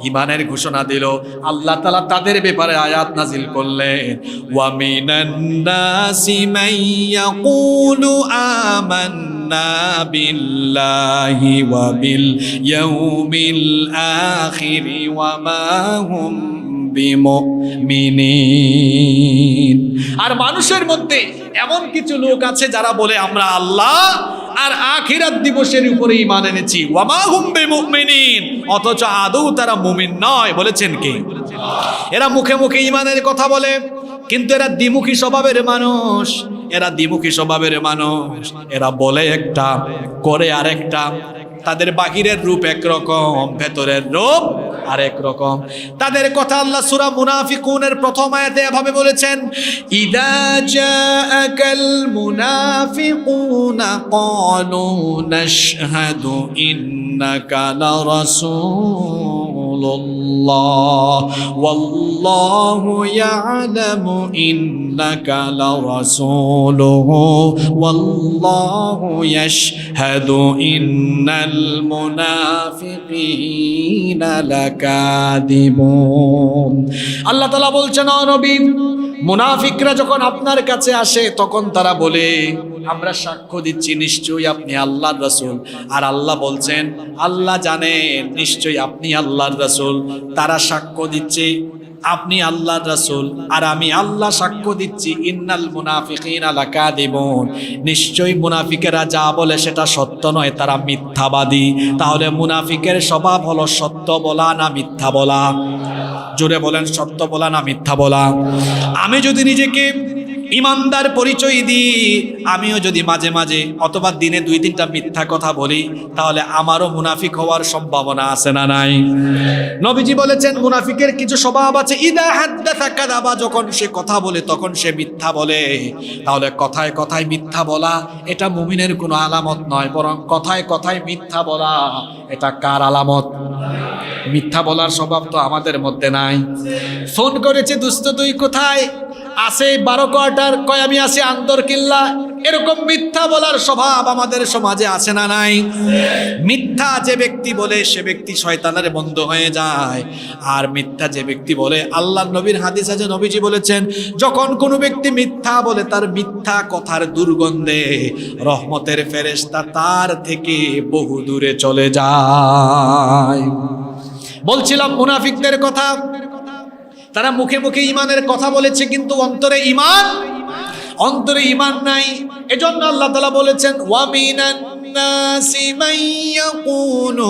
ঈমানের ঘোষণা দিল, আল্লাহ তাআলা তাদের ব্যাপারে আয়াত নাজিল করলেন, ওয়া মিনান নাসি মান ইয়াকুলু আমান্না বিল্লাহি ওয়া বিল ইয়াউমিল আখির ওয়া মা হুম বিমুমিনিন। আর মানুষের মধ্যে এমন কিছু লোক আছে যারা বলে আমরা আল্লাহ আর আখিরাত দিবসের উপরে ঈমান এনেছি, ওয়া মা হুম বিমুমিনিন, অথচ আদৌ তারা মুমিন নয়। বলেছেন কে? এরা মুখে মুখে ঈমানের কথা বলে, কিন্তু এরা দ্বিমুখী স্বভাবের মানুষ। এরা দ্বিমুখী স্বভাবের মানুষ, এরা বলে একটা করে আরেকটা। তাদের বাহিরের রূপ একরকম, ভেতরের রূপ আরেক রকম। তাদের কথা আল্লাহ সূরা মুনাফিকুনের প্রথম আয়াতে এভাবে বলেছেন, ইদা জাআকাল মুনাফিকুনা ক্বালু নাশহাদু ইন্নাকা লারাসূলুল্লাহ ওয়াল্লাহু ইয়ালামু ইন্নাকা লারাসূলুহু ওয়াল্লাহু ইয়াশহাদু ইন্নাল মুনাফিকিনা লাকাযিবুন। আল্লাহ তাআলা বলছেন, ও নবী, মুনাফিকরা যখন আপনার কাছে আসে তখন তারা বলে আমরা সাক্ষ্য দিচ্ছি নিশ্চয়ই আপনি আল্লাহর রাসূল। আর আল্লাহ বলছেন, আল্লাহ জানেন নিশ্চয়ই আপনি আল্লাহর রাসূল। তারা সাক্ষ্য দিচ্ছে আপনি আল্লাহর রাসূল, আর আমি আল্লাহ সাক্ষ্য দিচ্ছি ইন্নাল মুনাফিকিনা লাকাযিবুন, নিশ্চয়ই মুনাফিকেরা যা বলে সেটা সত্য নয়, তারা মিথ্যাবাদী। তাহলে মুনাফিকের স্বভাব হলো সত্য বলা না মিথ্যা বলা? জোরে বলেন, সত্য বলা না মিথ্যা বলা? আমি যদি নিজেকে ইমানদার পরিচয় দিই, আমিও যদি মাঝে মাঝে অথবা দিনে 2-3টা মিথ্যা কথা বলি, তাহলে আমারও মুনাফিক হওয়ার সম্ভাবনা আছে না নাই? নবীজি বলেছেন মুনাফিকের কিছু স্বভাব আছে, ইদা হাদ্দাসা কাযাবা, যখন সে কথা বলে তখন সে মিথ্যা বলে। তাহলে কথায় কথায় মিথ্যা বলা এটা মুমিনের কোনো আলামত নয়, বরং কথায় কথায় মিথ্যা বলা এটা কার আলামত? মিথ্যা বলার স্বভাব তো আমাদের মধ্যে নাই। ফোন করেছে, দোস্ত তুই কোথায়? আছে 12 কোয়ার্টার, কয় আমি আছি আন্দর কিল্লা। এরকম মিথ্যা বলার স্বভাব আমাদের সমাজে আছে না নাই? মিথ্যা যে ব্যক্তি বলে সে ব্যক্তি শয়তানের বন্ধু হয়ে যায়। আর মিথ্যা যে ব্যক্তি বলে, আল্লাহর নবীর হাদিস আছে, নবীজি বলেছেন যখন কোনো ব্যক্তি মিথ্যা বলে তার মিথ্যা কথার দুর্গন্ধে রহমতের ফেরেশতা তার থেকে বহু দূরে চলে যায়। বলছিলাম মুনাফিকদের কথা, তারা মুখে মুখে ঈমানের কথা বলেছে কিন্তু অন্তরে ঈমান অন্তরে ঈমান নাই। এজন্য আল্লাহ তাআলা বলেছেন ওয়া মিনান নাসি মান ইয়াকুলু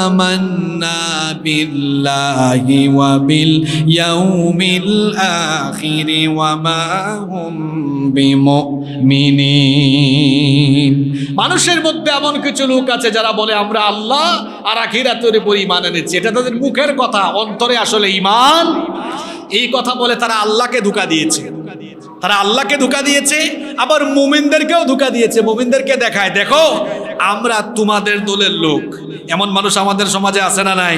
আমান্না বিল্লাহি ওয়া বিল ইয়াউমিল আখির ওয়া মা হুম বিমুমিনিন। মানুষের মধ্যে এমন কিছু লোক আছে যারা বলে আমরা আল্লাহ আর আখিরাতের উপর ঈমান এনেছি। এটা তাদের মুখের কথা, অন্তরে আসলে ঈমান। এই কথা বলে তারা আল্লাহকে ধোঁকা দিয়েছে, তারা আল্লাহকে ধোঁকা দিয়েছে, আবার মুমিনদেরকেও ধোঁকা দিয়েছে। মুমিনদেরকে দেখায় দেখো আমরা তোমাদের দলের লোক। এমন মানুষ আমাদের সমাজে আছে না নাই?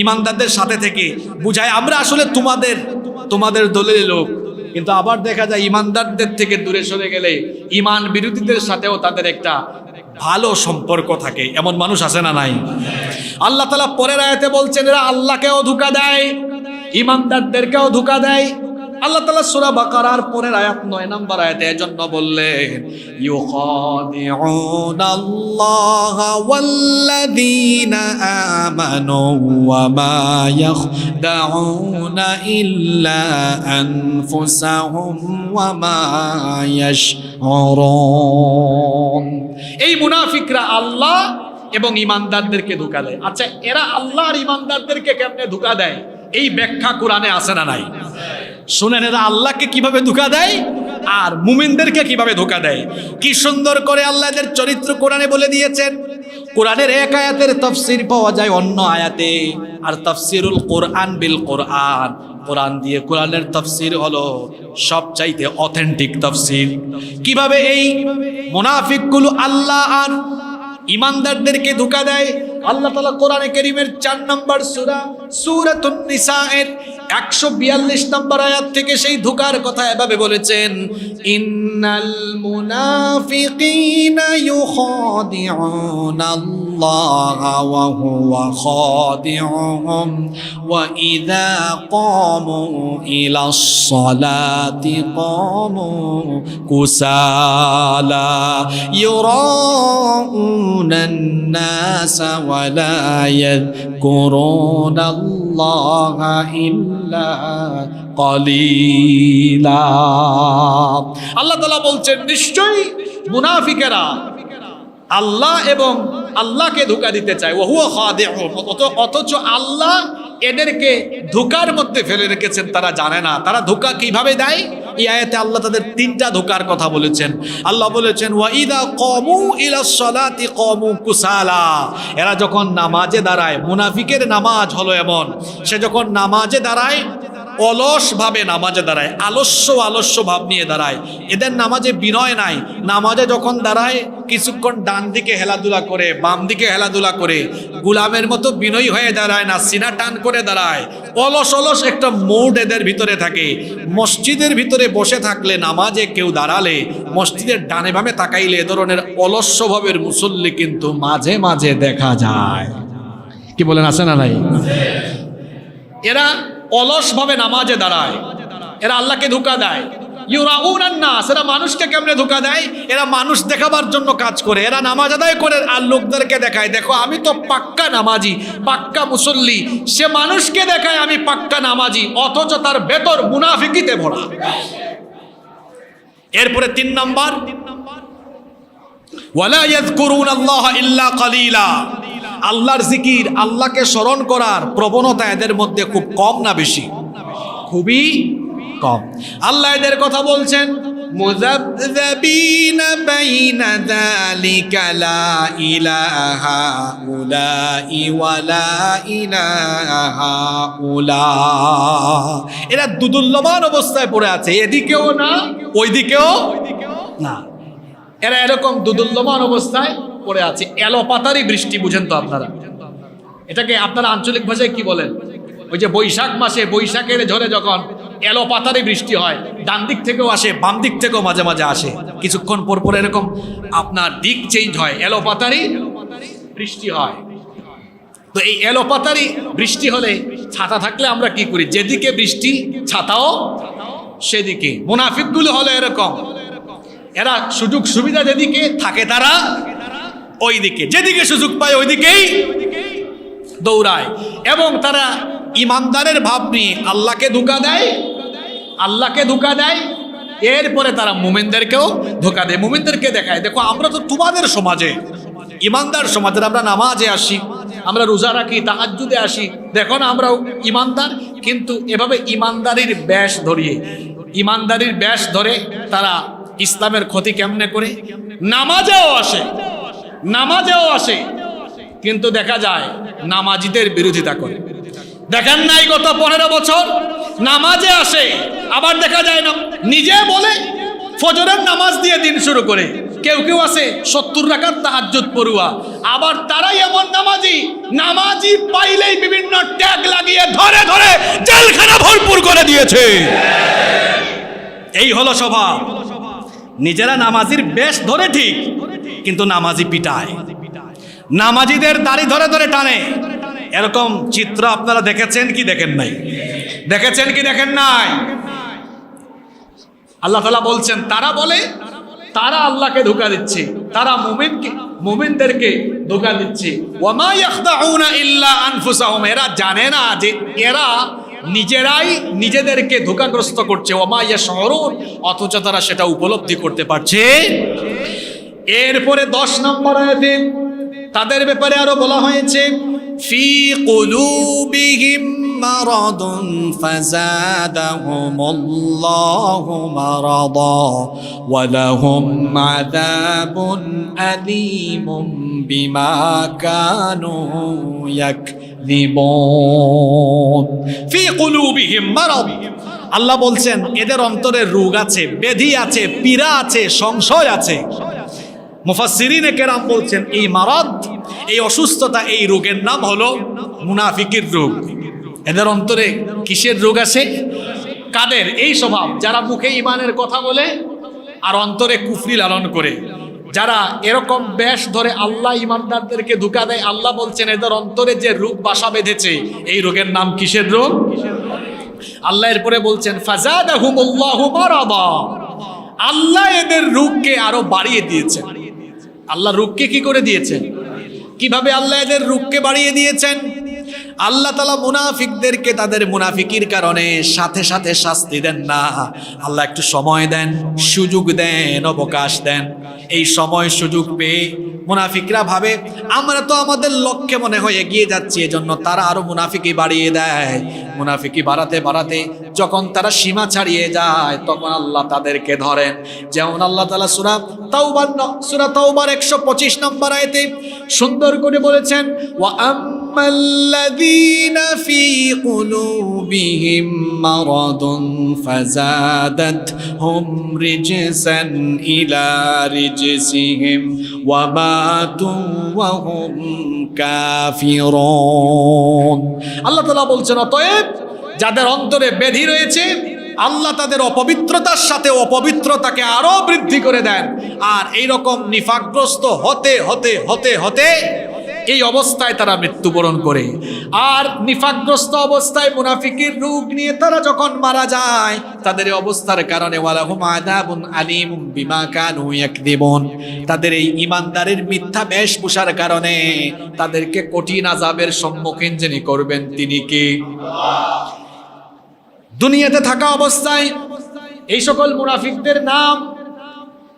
ইমানদারদের সাথে থেকে বুঝায় আমরা আসলে তোমাদের দলের লোক, কিন্তু আবার দেখা যায় ইমানদারদের থেকে দূরে সরে গেলে ইমান বিরোধীদের সাথেও তাদের একটা ভালো সম্পর্ক থাকে। এমন মানুষ আছে না নাই? আল্লাহ তাআলা পরের আয়াতে বলছেন এরা আল্লাহকেও ধোঁকা দেয়, ইমানদারদেরকেও ধোঁকা দেয়। আল্লাহ তাআলা সূরা বাকারার পরের আয়াত 9 নম্বর আয়াতে এজন্য বললেন ইউখাদিউনাল্লাহা ওয়াল্লাযীনা আমানু ওয়া মা ইয়াখদাউনা ইল্লা আনফুসাহুম ওয়া মা ইয়াশউরুন। এই মুনাফিকরা আল্লাহ এবং ইমানদারদেরকে ধোঁকা দেয়। আচ্ছা এরা আল্লাহ আর ইমানদারদেরকে কেমনে ধোঁকা দেয়? এই ব্যাখ্যা কোরআনে আছে না নাই? শুনেন এরা আল্লাহকে কিভাবে ধোঁকা দেয় আর মুমিনদেরকে কিভাবে ধোঁকা দেয়। কি সুন্দর করে আল্লাহ এদের চরিত্র কোরআনে বলে দিয়েছেন। কোরআনের এক আয়াতের তাফসীর পাওয়া যায় অন্য আয়াতে, আর তাফসীরুল কোরআন বিল কোরআন, কোরআন দিয়ে কোরআনের তাফসীর হলো সবচাইতে অথেন্টিক তাফসীর। কিভাবে এই মুনাফিকগুলো আল্লাহ আর ইমানদারদেরকে ধোঁকা দেয়? আল্লাহ তাআলা কোরআনে কারীমের 4 নম্বর সূরা সূরাতুন নিসায়ের 142 নম্বর আয়াত থেকে সেই ধোঁকার কথা এভাবে বলেছেন ইন্নাল মুনাফিকিনা ইউখাদিউনাল্লাহা ওয়া হুয়া খাদিউহুম ওয়া ইযা ক্বামু ইলাস সালাতি ক্বামু কুসালা ইউরাউনান নাসা ওয়া লা ইয়াযকুরুনাল্লাহা ইল্লা কালিলা। আল্লাহ তাআলা বলছেন নিশ্চয়ই মুনাফিকেরা আল্লাহ এবং আল্লাহকে ধোঁকা দিতে চায়। ওয়া হুয়া খাদিউহুম, অথচ আল্লাহ এদেরকে ধোঁকার মধ্যে ফেলে রেখেছেন, তারা জানে না তারা ধোঁকা কিভাবে দেয়। এই আয়াতে আল্লাহ তাদের 3টা ধোঁকার কথা বলেছেন। আল্লাহ বলেছেন ওয়া ইযা ক্বামু ইলাস সালাতি ক্বামু কুসালা, এরা যখন নামাজে দাঁড়ায়, মুনাফিকের নামাজ হলো এমন, সে যখন নামাজে দাঁড়ায় অলস ভাবে নামাজে দাঁড়ায়, আলস্য ভাব নিয়ে দাঁড়ায়। এদের নামাজে বিনয় নাই। নামাজে যখন দাঁড়ায় কিছুক্ষণ ডান দিকে হেলাধুলা করে, বাম দিকে হেলাধুলা করে, গোলামের মতো বিনয়ী হয়ে দাঁড়ায় না, সিনা টান করে দাঁড়ায়। অলস একটা মুড এদের ভিতরে থাকে। মসজিদের ভিতরে বসে থাকলে, নামাজে কেউ দাঁড়ালে, মসজিদের ডানে বামে তাকাইলে এ ধরনের অলস স্বভাবের মুসল্লি কিন্তু মাঝে মাঝে দেখা যায়। কি বলেন, আছে না নাই? এরা অলস ভাবে নামাজে দাঁড়ায়, এরা আল্লাহকে ধোঁকা দেয়। ইউরাউনান নাস, এরা মানুষকে কেমনে ধোঁকা দেয়? এরা মানুষ দেখাবার জন্য কাজ করে। এরা নামাজ আদায় করে আর লোকদেরকে দেখায় দেখো আমি তো পাক্কা নামাজি, পাক্কা মুসল্লি। সে মানুষকে দেখায় আমি পাক্কা নামাজি, অথচ তার ভেতর মুনাফিকিতে ভরা। এরপরে 3 নম্বর ওয়ালা ইয়াযকুরুনাল্লাহা ইল্লা কালিলা, আল্লাহর জিকির, আল্লাহকে স্মরণ করার প্রবণতা এদের মধ্যে খুব কম না বেশি? খুবই কম। আল্লাহ এদের কথা বলছেন মুযাবযাবিনা বাইনা যালিকা লা ইলাহা উলাই ওয়া লা ইলাহা উলা, এরা দুদুল্যমান অবস্থায় পড়ে আছে, এদিকেও না ওইদিকেও না। এরা এরকম দুদুল্যমান অবস্থায় পড়ে আছে। এলোপাতারি বৃষ্টি বুঝেন তো আপনারা? এটাকে আপনারা আঞ্চলিক ভাষায় কি বলেন? ওই যে বৈশাখ মাসে বৈশাখের ঝড়ে যখন এলোপাতারি বৃষ্টি হয়, ডান দিক থেকেও আসে, বাম দিক থেকেও মাঝে মাঝে আসে, কিছুক্ষণ পর পর এরকম আপনার দিক চেঞ্জ হয়, এলোপাতারি বৃষ্টি হয়। তো এই এলোপাতারি বৃষ্টি হলে ছাতা থাকলে আমরা কি করি? যেদিকে বৃষ্টি ছাতাও সেদিকে। মুনাফিকগুলো হলো এরকম, এরা সুযোগ সুবিধা যেদিকে থাকে তারা ওই দিকে, যেদিকে সুযোগ পায় ওইদিকেই দৌড়ায়। এবং তারা ইমানদারের ভাব নিয়ে আল্লাহকে ধোঁকা দেয়, আল্লাহকে ধোঁকা দেয় এরপরে তারা মুমিনদেরকেও ধোঁকা দেয়, মুমিনদেরকে দেখায় দেখো আমরা তো তোমাদের সমাজে ইমানদার সমাজের, আমরা নামাজে আসি, আমরা রোজা রাখি, তাহাজ্জুদে আসি, দেখো না আমরাও ইমানদার। কিন্তু এভাবে ইমানদারির ব্যাস ধরে তারা ইসলামের ক্ষতি কেমনে করে, নামাজেও আসে কিন্তু দেখা যায় নামাজিদের বিরোধিতা করে। দেখেন নাই গত 15 বছর নামাজে আসে, আবার দেখা যায় না নিজে বলে ফজরের নামাজ দিয়ে দিন শুরু করে। কেউ কেউ আছে 70 রাকাত তাহাজ্জুদ পড়ুয়া, আবার তারাই এমন নামাজি পাইলেই বিভিন্ন ট্যাগ লাগিয়ে ধরে ধরে জেলখানা ভরপুর করে দিয়েছে। এই হলো স্বভাব। নিজেরা নামাজির বেশ ধরে ঠিক, কিন্তু নামাজি পিটায়, নামাজিদের দাড়ি ধরে ধরে টানে। এরকম চিত্র আপনারা দেখেছেন কি দেখেন নাই? আল্লাহ তাআলা বলছেন তারা বলে তারা আল্লাহকে ধোঁকা দিচ্ছে, তারা মুমিনদেরকে ধোঁকা দিচ্ছে। ওয়ামা ইয়াখদাউনা ইল্লা আনফুসাহুম, এরা জানে না যে এরা নিজেরাই নিজেদেরকে ধোঁকাগ্রস্ত করছে। ওয়ামা ইয়াশউরুন, অথচ তারা সেটা উপলব্ধি করতে পারছে। এরপরে 10 নম্বর আয়াতে তাদের ব্যাপারে আরো বলা হয়েছে ফি কুলুবিহিম মারাদুন ফাযাদাহুমুল্লাহু মারাদা ওয়া লাহুম আযাবুন আলীমুম বিমা কানু ইয়াকযিবুন। ফি কুলুবিহিম মারাদ, আল্লাহ বলছেন এদের অন্তরে রোগ আছে, ব্যাধি আছে, পীড়া আছে, সংশয় আছে। মুফাসসিরিনে কেরাম বলছেন এই মারাদ, এই অসুস্থতা, এই রোগের নাম হলো মুনাফিকের রোগ। এদের অন্তরে কিসের রোগ আছে? কাদের? এই স্বভাব যারা মুখে ঈমানের কথা বলে আর অন্তরে কুফরি লালন করে, যারা এরকম বেশ ধরে আল্লাহ ঈমানদারদেরকে ধোঁকা দেয়। আল্লাহ বলছেন এদের অন্তরে যে রোগ বাসা বেঁধেছে, এই রোগের নাম কিসের রোগ? আল্লাহ এরপরে বলছেন ফাযাদাহুমুল্লাহু মারাদা, আল্লাহ এদের রোগকে আরো বাড়িয়ে দিয়েছেন। আল্লাহ রোগকে কি করে দিয়েছেন? কিভাবে আল্লাহ এদের রোগকে বাড়িয়ে দিয়েছেন? আল্লাহ তাআলা মুনাফিকদেরকে তাদের মুনাফিকির কারণে সাথে সাথে শাস্তি দেন না। আল্লাহ একটু সময় দেন, সুযোগ দেন, অবকাশ দেন। এই সময় সুযোগ পেয়ে মুনাফিকরা ভাবে আমরা তো আমাদের লক্ষ্যে মনে হয় এগিয়ে যাচ্ছি, এজন্য তারা আরো মুনাফিকি বাড়িয়ে দেয়। মুনাফিকি বাড়াতে বাড়াতে যখন তারা সীমা ছাড়িয়ে যায়, তখন আল্লাহ তাদেরকে ধরেন। যেমন আল্লাহ তাআলা সূরা তাওবার 125 নম্বর আয়াতে সুন্দর করে বলেছেন ওয়া আম্মাল্লাযীনা ফী কুলুবিহিম মারাদুন ফাযাদাতহুম রিজসান ইলা রিজসিহিম ওয়া মাতু ওয়া হুম কাফিরুন। আল্লাহ তাআলা বলছেন অতএব যাদের অন্তরে ব্যাধি রয়েছে, আল্লাহ তাদের অপবিত্রতার সাথে অপবিত্রতাকে আরো বৃদ্ধি করে দেন। আর এইরকম নিফাকগ্রস্ত হতে হতে হতে হতে এই অবস্থায় তারা মৃত্যুবরণ করে। আর নিফাকগ্রস্ত অবস্থায় মুনাফিকের রোগ নিয়ে তারা যখন মারা যায়, তাদের এই অবস্থার কারণে ওয়ালাহুম আযাবুন আলীমুম বিমা কানু ইয়াকযিবুন, তাদের এই ঈমানদারের মিথ্যা বেশভূষার কারণে তাদেরকে কঠিন আযাবের সম্মুখীন যিনি করবেন তিনি কে? দুনিয়াতে থাকা অবস্থায় এই সকল মুনাফিকদের নাম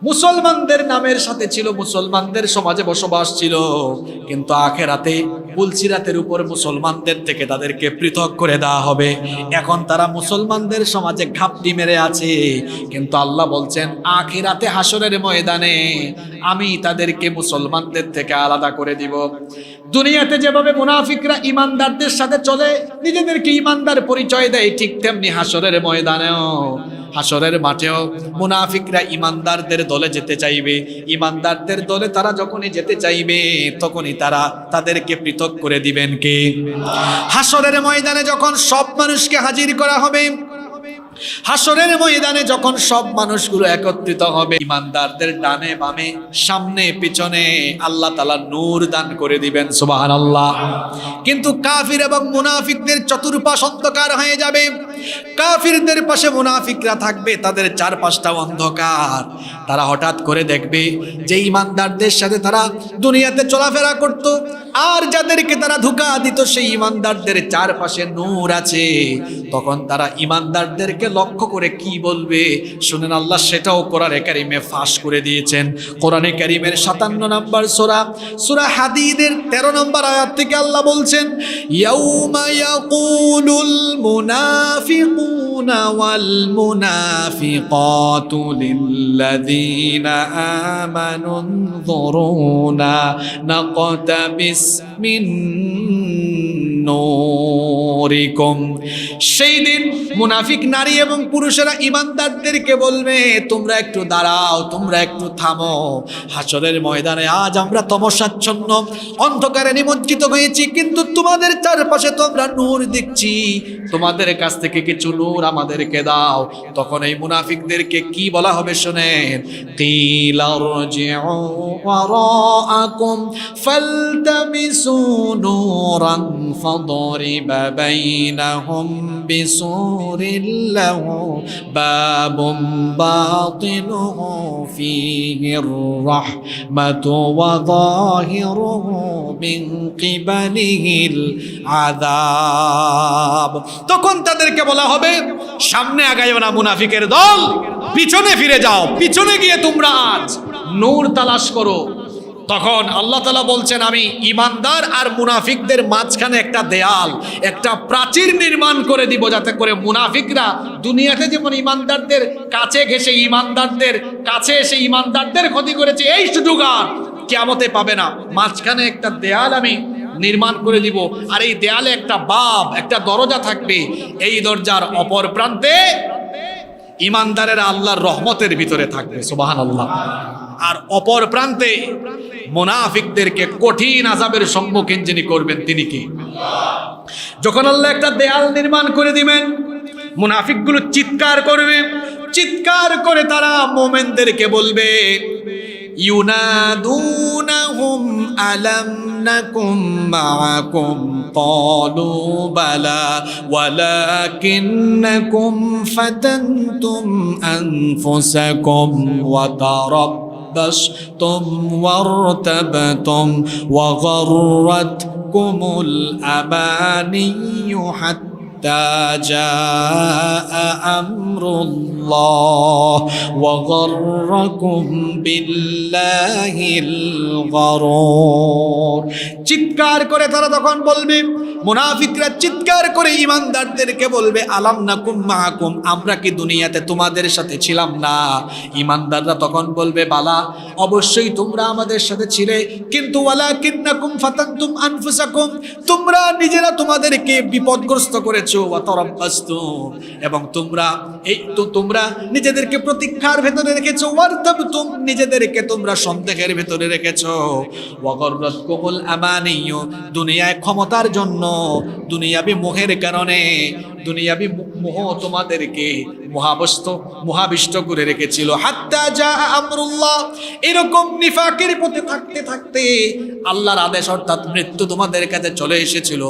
মুসলমানদের নামের সাথে ছিল, মুসলমানদের সমাজে বসবাস ছিল। কিন্তু আখেরাতে পুলসিরাতের উপর মুসলমানদের থেকে তাদেরকে পৃথক করে দেওয়া হবে। এখন তারা মুসলমানদের সমাজে ঘাপটি মেরে আছে, কিন্তু আল্লাহ বলছেন আখিরাতে হাসরের ময়দানে আমি তাদেরকে মুসলমানদের থেকে আলাদা করে দিব। দুনিয়াতে যেভাবে মুনাফিকরা ঈমানদারদের সাথে চলে, নিজেদেরকে ঈমানদার পরিচয় দেয়, ঠিক তেমনি হাসরের ময়দানেও, হাসরের মাঠেও মুনাফিকরা ঈমানদারদের দলে যেতে চাইবে। ঈমানদারদের দলে তারা যখনই যেতে চাইবে, তখনই তারা তাদেরকে পৃথক করে দিবেন কে? হাসরের ময়দানে যখন সব মানুষকে হাজির করা হবে, হাসরের ময়দানে যখন সব মানুষগুলো একত্রিত হবে, ঈমানদারদের ডানে বামে সামনে পিছনে আল্লাহ তাআলা নূর দান করে দিবেন, সুবহানাল্লাহ। কিন্তু কাফির এবং মুনাফিকদের চতুর্পাশ অন্ধকার হয়ে যাবে। কাফিরদের পাশে মুনাফিকরা থাকবে, তাদের চারপাশটা অন্ধকার। তারা হঠাৎ করে দেখবে যে ইমানদারদের সাথে তারা দুনিয়াতে চলাফেরা করত, আর যাদেরকে তারা ধোঁকা দিত সেই ইমানদারদের চারপাশে নূর আছে। তখন তারা ইমানদারদেরকে লক্ষ্য করে কি বলবে শুনেন, আল্লাহ সেটাও কোরআনে কারিমে ফাঁস করে দিয়েছেন। কোরআনে কারিমের 57 নম্বর সূরা, সূরা হাদীদের 13 নম্বর আয়াত থেকে আল্লাহ বলছেন, ইয়াউমা ইয়াকুলুল মুনাফিকুনা ওয়াল মুনাফিকাতু লিল্লাযীনা আমানু انظুরুনা নাকতাবিস মিন নূরিকুম। সেই দিন মুনাফিক নারী এবং পুরুষেরা ইমানদারদেরকে বলবে, তোমরা একটু দাঁড়াও, তোমরা একটু থামো। হাসরের ময়দানে আজ আমরা তমসাচ্ছন্ন অন্ধকারে নিমজ্জিত হয়েছি, কিন্তু তোমাদের চারপাশে তো আমরা নূর দেখছি, তোমাদের কাছ থেকে কিছু নূর আমাদেরকে দাও। তখন এই মুনাফিকদেরকে কি বলা হবে শুনেন, কিলা রজিউ ওয়ারাআকুম ফালতামিসু নূরান ফাদরিবা বাইনাহুম বিসুরিন লাহু বাবুম বাতিনুহু ফীহির রাহমাতু ওয়া যাহিরুহু মিন কিবালিহিল আযাব। তখন তাদেরকে বলা হবে, সামনে আগাইও না মুনাফিকের দল, পিছনে ফিরে যাও, পিছনে গিয়ে তোমরা আজ নূর তালাশ করো। তখন আল্লাহ তাআলা বলছেন, আমি ইমানদার আর মুনাফিকদের মাঝখানে একটা দেয়াল, একটা প্রাচীর নির্মাণ করে দিব, যাতে করে মুনাফিকরা দুনিয়াতে যেমন ইমানদারদের কাছে ঘেসে ইমানদারদের কাছে এসে ইমানদারদের ক্ষতি করেছে, এই সুযোগ আর কিয়ামতে পাবে না। মাঝখানে একটা দেয়াল আমি নির্মাণ করে দিব, আর এই দেয়ালে একটা বাব, একটা দরজা থাকবে। এই দরজার অপর প্রান্তে ইমানদারেরা আল্লাহর রহমতের ভিতরে থাকবে, সুবহানাল্লাহ। আর অপর প্রান্তে মুনাফিকদেরকে কঠিন আযাবের সম্মুখীন যিনি করবেন তিনি কি? যখন আল্লাহ একটা দেয়াল নির্মাণ করে দিবেন, মুনাফিকগুলো চিৎকার করবে, চিৎকার করে তারা মুমিনদেরকে বলবে, ইউনাদুনাহুম আলাম নাকুম মাআকুম ক্বালু বালা ওয়ালাকিন্নাকুম ফাতানতুম আনফুসাকুম ওয়া তারাব্বাসতুম ওয়ারতাবতুম ওয়া গাররাতকুমুল আমানিয়্যু হাত্তা জাআ আমরুল্লাহ ওয়া গাররাকুম বিল্লাহিল গারুর। চিৎকার করে তারা তখন বলবে, মুনাফিকরা চিৎকার করে ইমানদারদেরকে বলবে, আলাম নাকুম মাআকুম, আমরা কি দুনিয়াতে তোমাদের সাথে ছিলাম না? ইমানদাররা তখন বলবে, বালা, অবশ্যই তোমরা আমাদের সাথে ছিলে, কিন্তু ওয়ালাকিন্নাকুম ফাতানতুম আনফুসাকুম, তোমরা নিজেরা তোমাদেরকে বিপদগ্রস্ত করেছো, ওয়া তারাব্বাসতুম, এবং তোমরা নিজেদেরকে প্রতীক্ষার ভেতরে রেখেছো, ওয়ারতাবতুম, নিজেদেরকে তোমরা সন্দেহের ভেতরে রেখেছো, ওয়া গাররাতকুমুল আমানিয়্যু, দুনিয়ায় ক্ষমতার জন্য, দুনিয়াবি মোহের কারণে, দুনিয়াবি মোহ তোমাদেরকে মোহাবিষ্ট করে রেখেছিল। হাত্তা জা আমরুল্লাহ, এরকম নিফাকের পথে থাকতে থাকতে আল্লাহর আদেশ অর্থাৎ মৃত্যু তোমাদের কাছে চলে এসেছিল।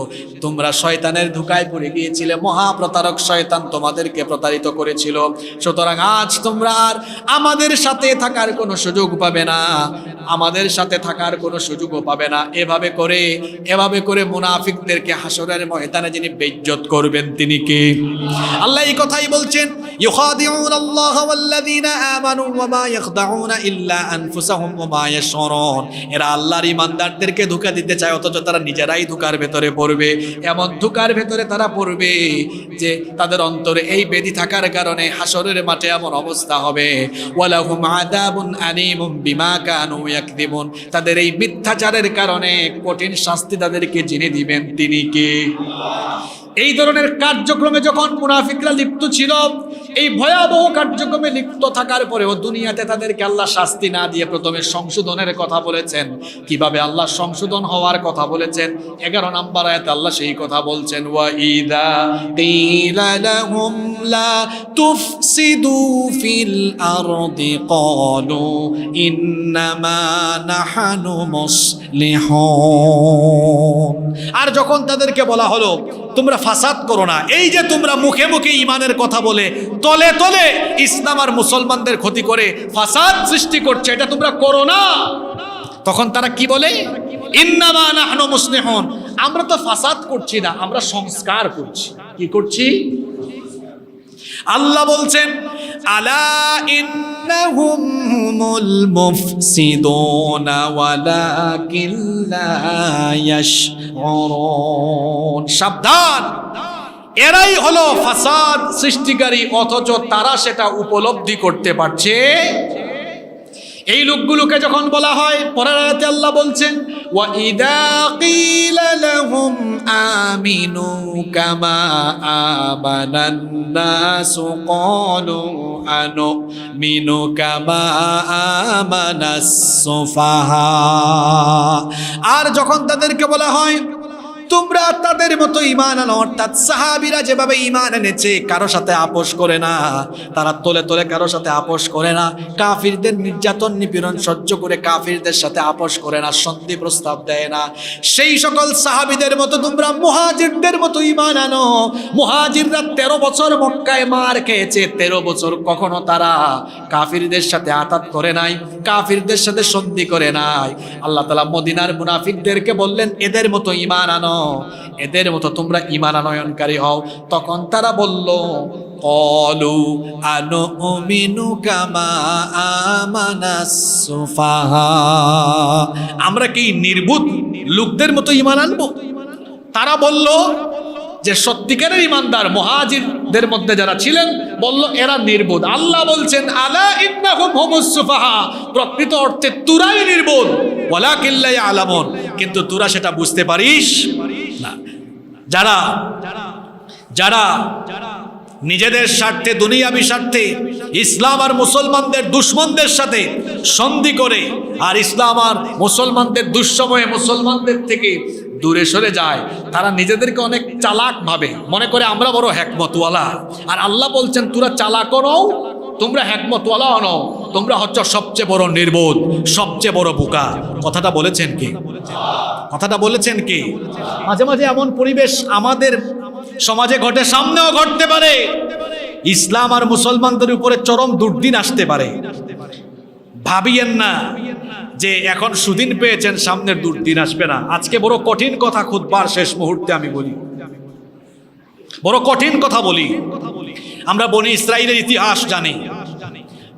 তোমরা শয়তানের ধোঁকায় পড়ে গিয়েছিলে, মহাপ্রতারক শয়তান তোমাদেরকে প্রতারিত করেছিল। সুতরাং আজ তোমরা আর আমাদের সাথে থাকার কোনো সুযোগ পাবে না, আমাদের সাথে থাকার কোনো সুযোগও পাবে না। এভাবে করে মুনাফিকদেরকে হাসরের ময়দানে যিনি বেইজ্জত করবেন তিনি কে? আল্লাহ এই কথাই বলছেন, ইউখাদিউনাল্লাহ ওয়াল্লাযীনা আমানু ওয়া মা ইয়াখদাউনা ইল্লা আনফুসাহুম ওয়া মা ইয়াশউরুন। এরা আল্লাহর ইমানদারদেরকে ধোঁকা দিতে চায়, অথচ তারা নিজেরাই ধোঁকার ভেতরে পড়বে। এমন ধোঁকার ভেতরে তারা পড়বে যে তাদের অন্তরে এই বেদি থাকার কারণে হাসরের মাঠে এমন অবস্থা হবে, ওয়ালাহুম আযাবুন আলীমুম বিমা কানু ইয়াকযিবুন, তাদের এই মিথ্যাচারের কারণে কঠিন শাস্তি তাদেরকে যিনি দিবেন তিনি কে? এই ধরনের কার্যক্রমে যখন মুনাফিকরা লিপ্ত ছিল, এই ভয়াবহ কার্যক্রমে লিপ্ত থাকার পরেও দুনিয়াতে তাদেরকে আল্লাহ শাস্তি না দিয়ে প্রথমে সংশোধনের কথা বলেছেন। কিভাবে আল্লাহ সংশোধন হওয়ার কথা বলেছেন? 11 নম্বর আয়াতে আল্লাহ সেই কথা বলছেন, ওয়া ইযা কিলা লাহুম লা তুফসিদু ফিল আরদি ক্বালু ইন্নামা নাহনু মুসলিহুন। আর যখন তাদেরকে বলা হলো তোমরা ফাসাদ করো না। এই যে তোমরা মুখে মুখে ইমানের কথা বলে তলে তলে ইসলাম আর মুসলমানদের ক্ষতি করে ফাসাদ সৃষ্টি করছে, এটা তোমরা করো না। তখন তারা কি বলে? ইন্নামা নাহনু মুসলিহুন, আমরা তো ফাসাদ করছি না, আমরা সংস্কার করছি। কি করছি? আল্লাহ বলছেন আলা ইন্নাহুম হুমুল মুফসিদুনা ওয়ালাকিন লা ইয়াশউরুন, সাবধান, এরাই হলো ফাসাদ সৃষ্টিকারী, অথচ তারা সেটা উপলব্ধি করতে পারছে। এই লোকগুলোকে যখন বলা হয়, পরের আয়াতে আল্লাহ বলছেন ওয়া ইদা কিলা লাহুম আমিনু কামা আমানান নাসু ক্বালু আনুমিনু কামা আমানাস সুফাহা, আর যখন তাদেরকে বলা হয় তোমরা তাদের মতো ঈমান আনো, অর্থাৎ সাহাবীরা যেভাবে ঈমান এনেছে কারো সাথে আপোষ করে না, তারা তলে তলে কারো সাথে আপোষ করে না, কাফিরদের নির্যাতন নিপীড়ন সহ্য করে কাফিরদের সাথে আপোষ করে না, সন্ধি প্রস্তাব দেয় না, সেই সকল সাহাবীদের মতো তোমরা মুহাজিরদের মতো ঈমান আনো। মুহাজিররা 13 বছর মক্কায় মার খেয়েছে, 13 বছর কখনো তারা কাফিরদের সাথে আতাত করে নাই, কাফিরদের সাথে সন্ধি করে নাই। আল্লাহ তাআলা মদিনার মুনাফিকদেরকে বললেন এদের মতো ঈমান আনো, এদের মতো তোমরা ঈমান আনয়নকারী হও। তখন তারা বলল ক্বালু আনুমিনু কামা আমানাস সুফাহা, আমরা কি নির্বুধ লোকদের মতো ঈমান আনবো? তারা বলল যে সত্যিকারের ঈমানদার মুহাজিরদের মধ্যে যারা ছিলেন বলল এরা নির্বোধ। আল্লাহ বলছেন আলা ইন্নাহুম হুমুস সুফাহা, প্রকৃত অর্থে তুরাই নির্বোধ, ওয়ালাকিন লা ইয়ালামুন, কিন্তু তোরা সেটা বুঝতে পারিস না। যারা যারা নিজেদের স্বার্থে, দুনিয়াবি স্বার্থে ইসলাম আর মুসলমানদের দুশ্মনদের সাথে সন্ধি করে আর ইসলাম আর মুসলমানদের দুঃসময়ে মুসলমানদের থেকে দূরে সরে যায়, তারা নিজেদেরকে অনেক চালাক ভাবে, মনে করে আমরা বড় হিকমতওয়ালা। আর আল্লাহ বলছেন তোরা চালাক নও, তোমরা হিকমতওয়ালা নও, তোমরা হচ্ছে সবচেয়ে বড় নির্বোধ, সবচেয়ে বড় বোকা। কথাটা বলেছেন কে? কথাটা বলেছেন কে? মাঝে মাঝে এমন পরিবেশ আমাদের সমাজে ঘটে, সামনেও ঘটতে পারে। ইসলাম আর মুসলমানদের উপরে চরম দুর্দিন আসতে পারে। ভাবিয়েন না যে এখন সুদিন পেয়েছেন, সামনের দুর্দিন আসবে না। আজকে বড় কঠিন কথা খুতবার শেষ মুহূর্তে আমি বলি, বড় কঠিন কথা বলি। আমরা বনি ইসরাইলের ইতিহাস জানি।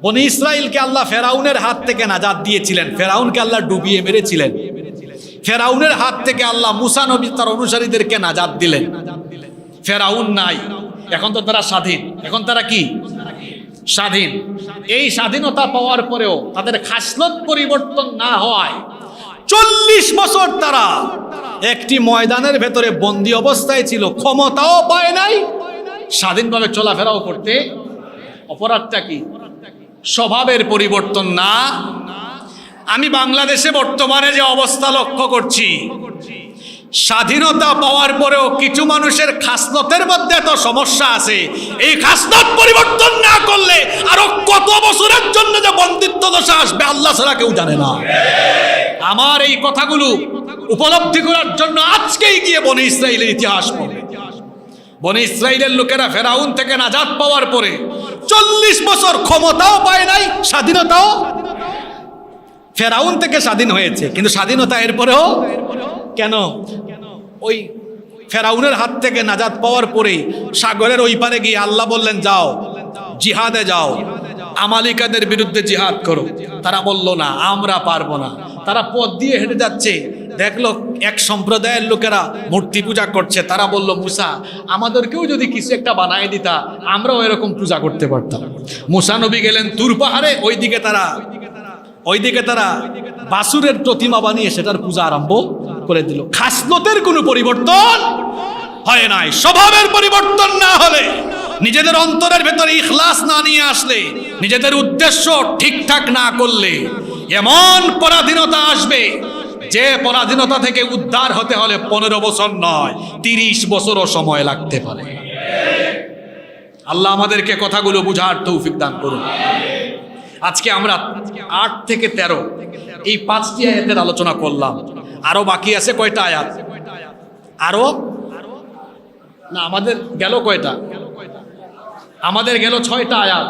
বনি ইসরাইলকে আল্লাহ ফেরাউনের হাত থেকে নাজাত দিয়েছিলেন, ফেরাউনকে আল্লাহ ডুবিয়ে মেরেছিলেন। ফেরাউনের হাত থেকে আল্লাহ মুসা নবী তার অনুসারীদেরকে নাজাত দিলেন। ফেরাউন নাই, এখন তো তারা স্বাধীন। এখন তারা কি? স্বাধীন। এই স্বাধীনতা পাওয়ার পরেও তাদের খাসলত পরিবর্তন না হওয়ায় 40 বছর তারা একটি ময়দানের ভেতরে বন্দী অবস্থায় ছিল, ক্ষমতাও পায় নাই, স্বাধীনভাবে চলাফেরাও করতে। অপরাধটা কি? স্বভাবের পরিবর্তন না। আমি বাংলাদেশে বর্তমানে যে অবস্থা লক্ষ্য করছি, স্বাধীনতা পাওয়ার পরেও কিছু মানুষের খাসলতের মধ্যে এত সমস্যা আছে, এই খাসলত পরিবর্তন না করলে আরো কত বছরের জন্য যে বন্দিত্ব দশা আসবে আল্লাহ ছাড়া কেউ জানে না। আমার এই কথাগুলো উপলব্ধি করার জন্য আজকেই গিয়ে বনি ইসরাইলের ইতিহাস পড়ে। বনি ইসরাইলের লোকেরা ফেরাউন থেকে নাজাত পাওয়ার পরে 40 বছর ক্ষমতাও পায় নাই, স্বাধীনতাও। ফেরাউন থেকে স্বাধীন হয়েছে, কিন্তু স্বাধীনতা এরপরেও কেন? ওই ফেরাউনের হাত থেকে নাজাত পাওয়ার পরে সাগরের ওই পারে গিয়ে আল্লাহ বললেন যাও জিহাদে যাও, আমালিকাদের বিরুদ্ধে জিহাদ করো। তারা বলল না, আমরা পারবো না। তারা পথ দিয়ে হেঁটে যাচ্ছে, দেখলো এক সম্প্রদায়ের লোকেরা মূর্তি পূজা করছে। তারা বলল মুসা, আমাদেরকেও যদি কিছু একটা বানায় দিতা আমরাও এরকম পূজা করতে পারতাম। মুসা নবী গেলেন তুর পাহাড়ে, ওইদিকে তারা বাসুরের প্রতিমা বানিয়ে সেটার পূজা আরম্ভ করে দিল। খাসলতের কোনো পরিবর্তন হয় নাই। স্বভাবের পরিবর্তন না হলে, নিজেদের অন্তরের ভেতরে ইখলাস না নিয়ে আসলে, নিজেদের উদ্দেশ্য ঠিকঠাক না করলে এমন পরাধীনতা আসবে যে পরাধীনতা থেকে উদ্ধার হতে হলে 15 বছর নয় 30 বছরও সময় লাগতে পারে। আল্লাহ আমাদেরকে কথাগুলো বুঝার তৌফিক দান করুন। আজকে আমরা 8 থেকে 13 এই 5টি আয়াতের আলোচনা করলাম। আরো বাকি আছে কয়টা আয়াত? আরো না, আমাদের গেল কয়টা? আমাদের গেল 6টা আয়াত,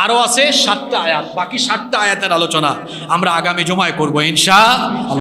আরো আছে 7টা আয়াত। বাকি 7টা আয়াতের আলোচনা আমরা আগামী জুমায় করবো ইনশাআল্লাহ।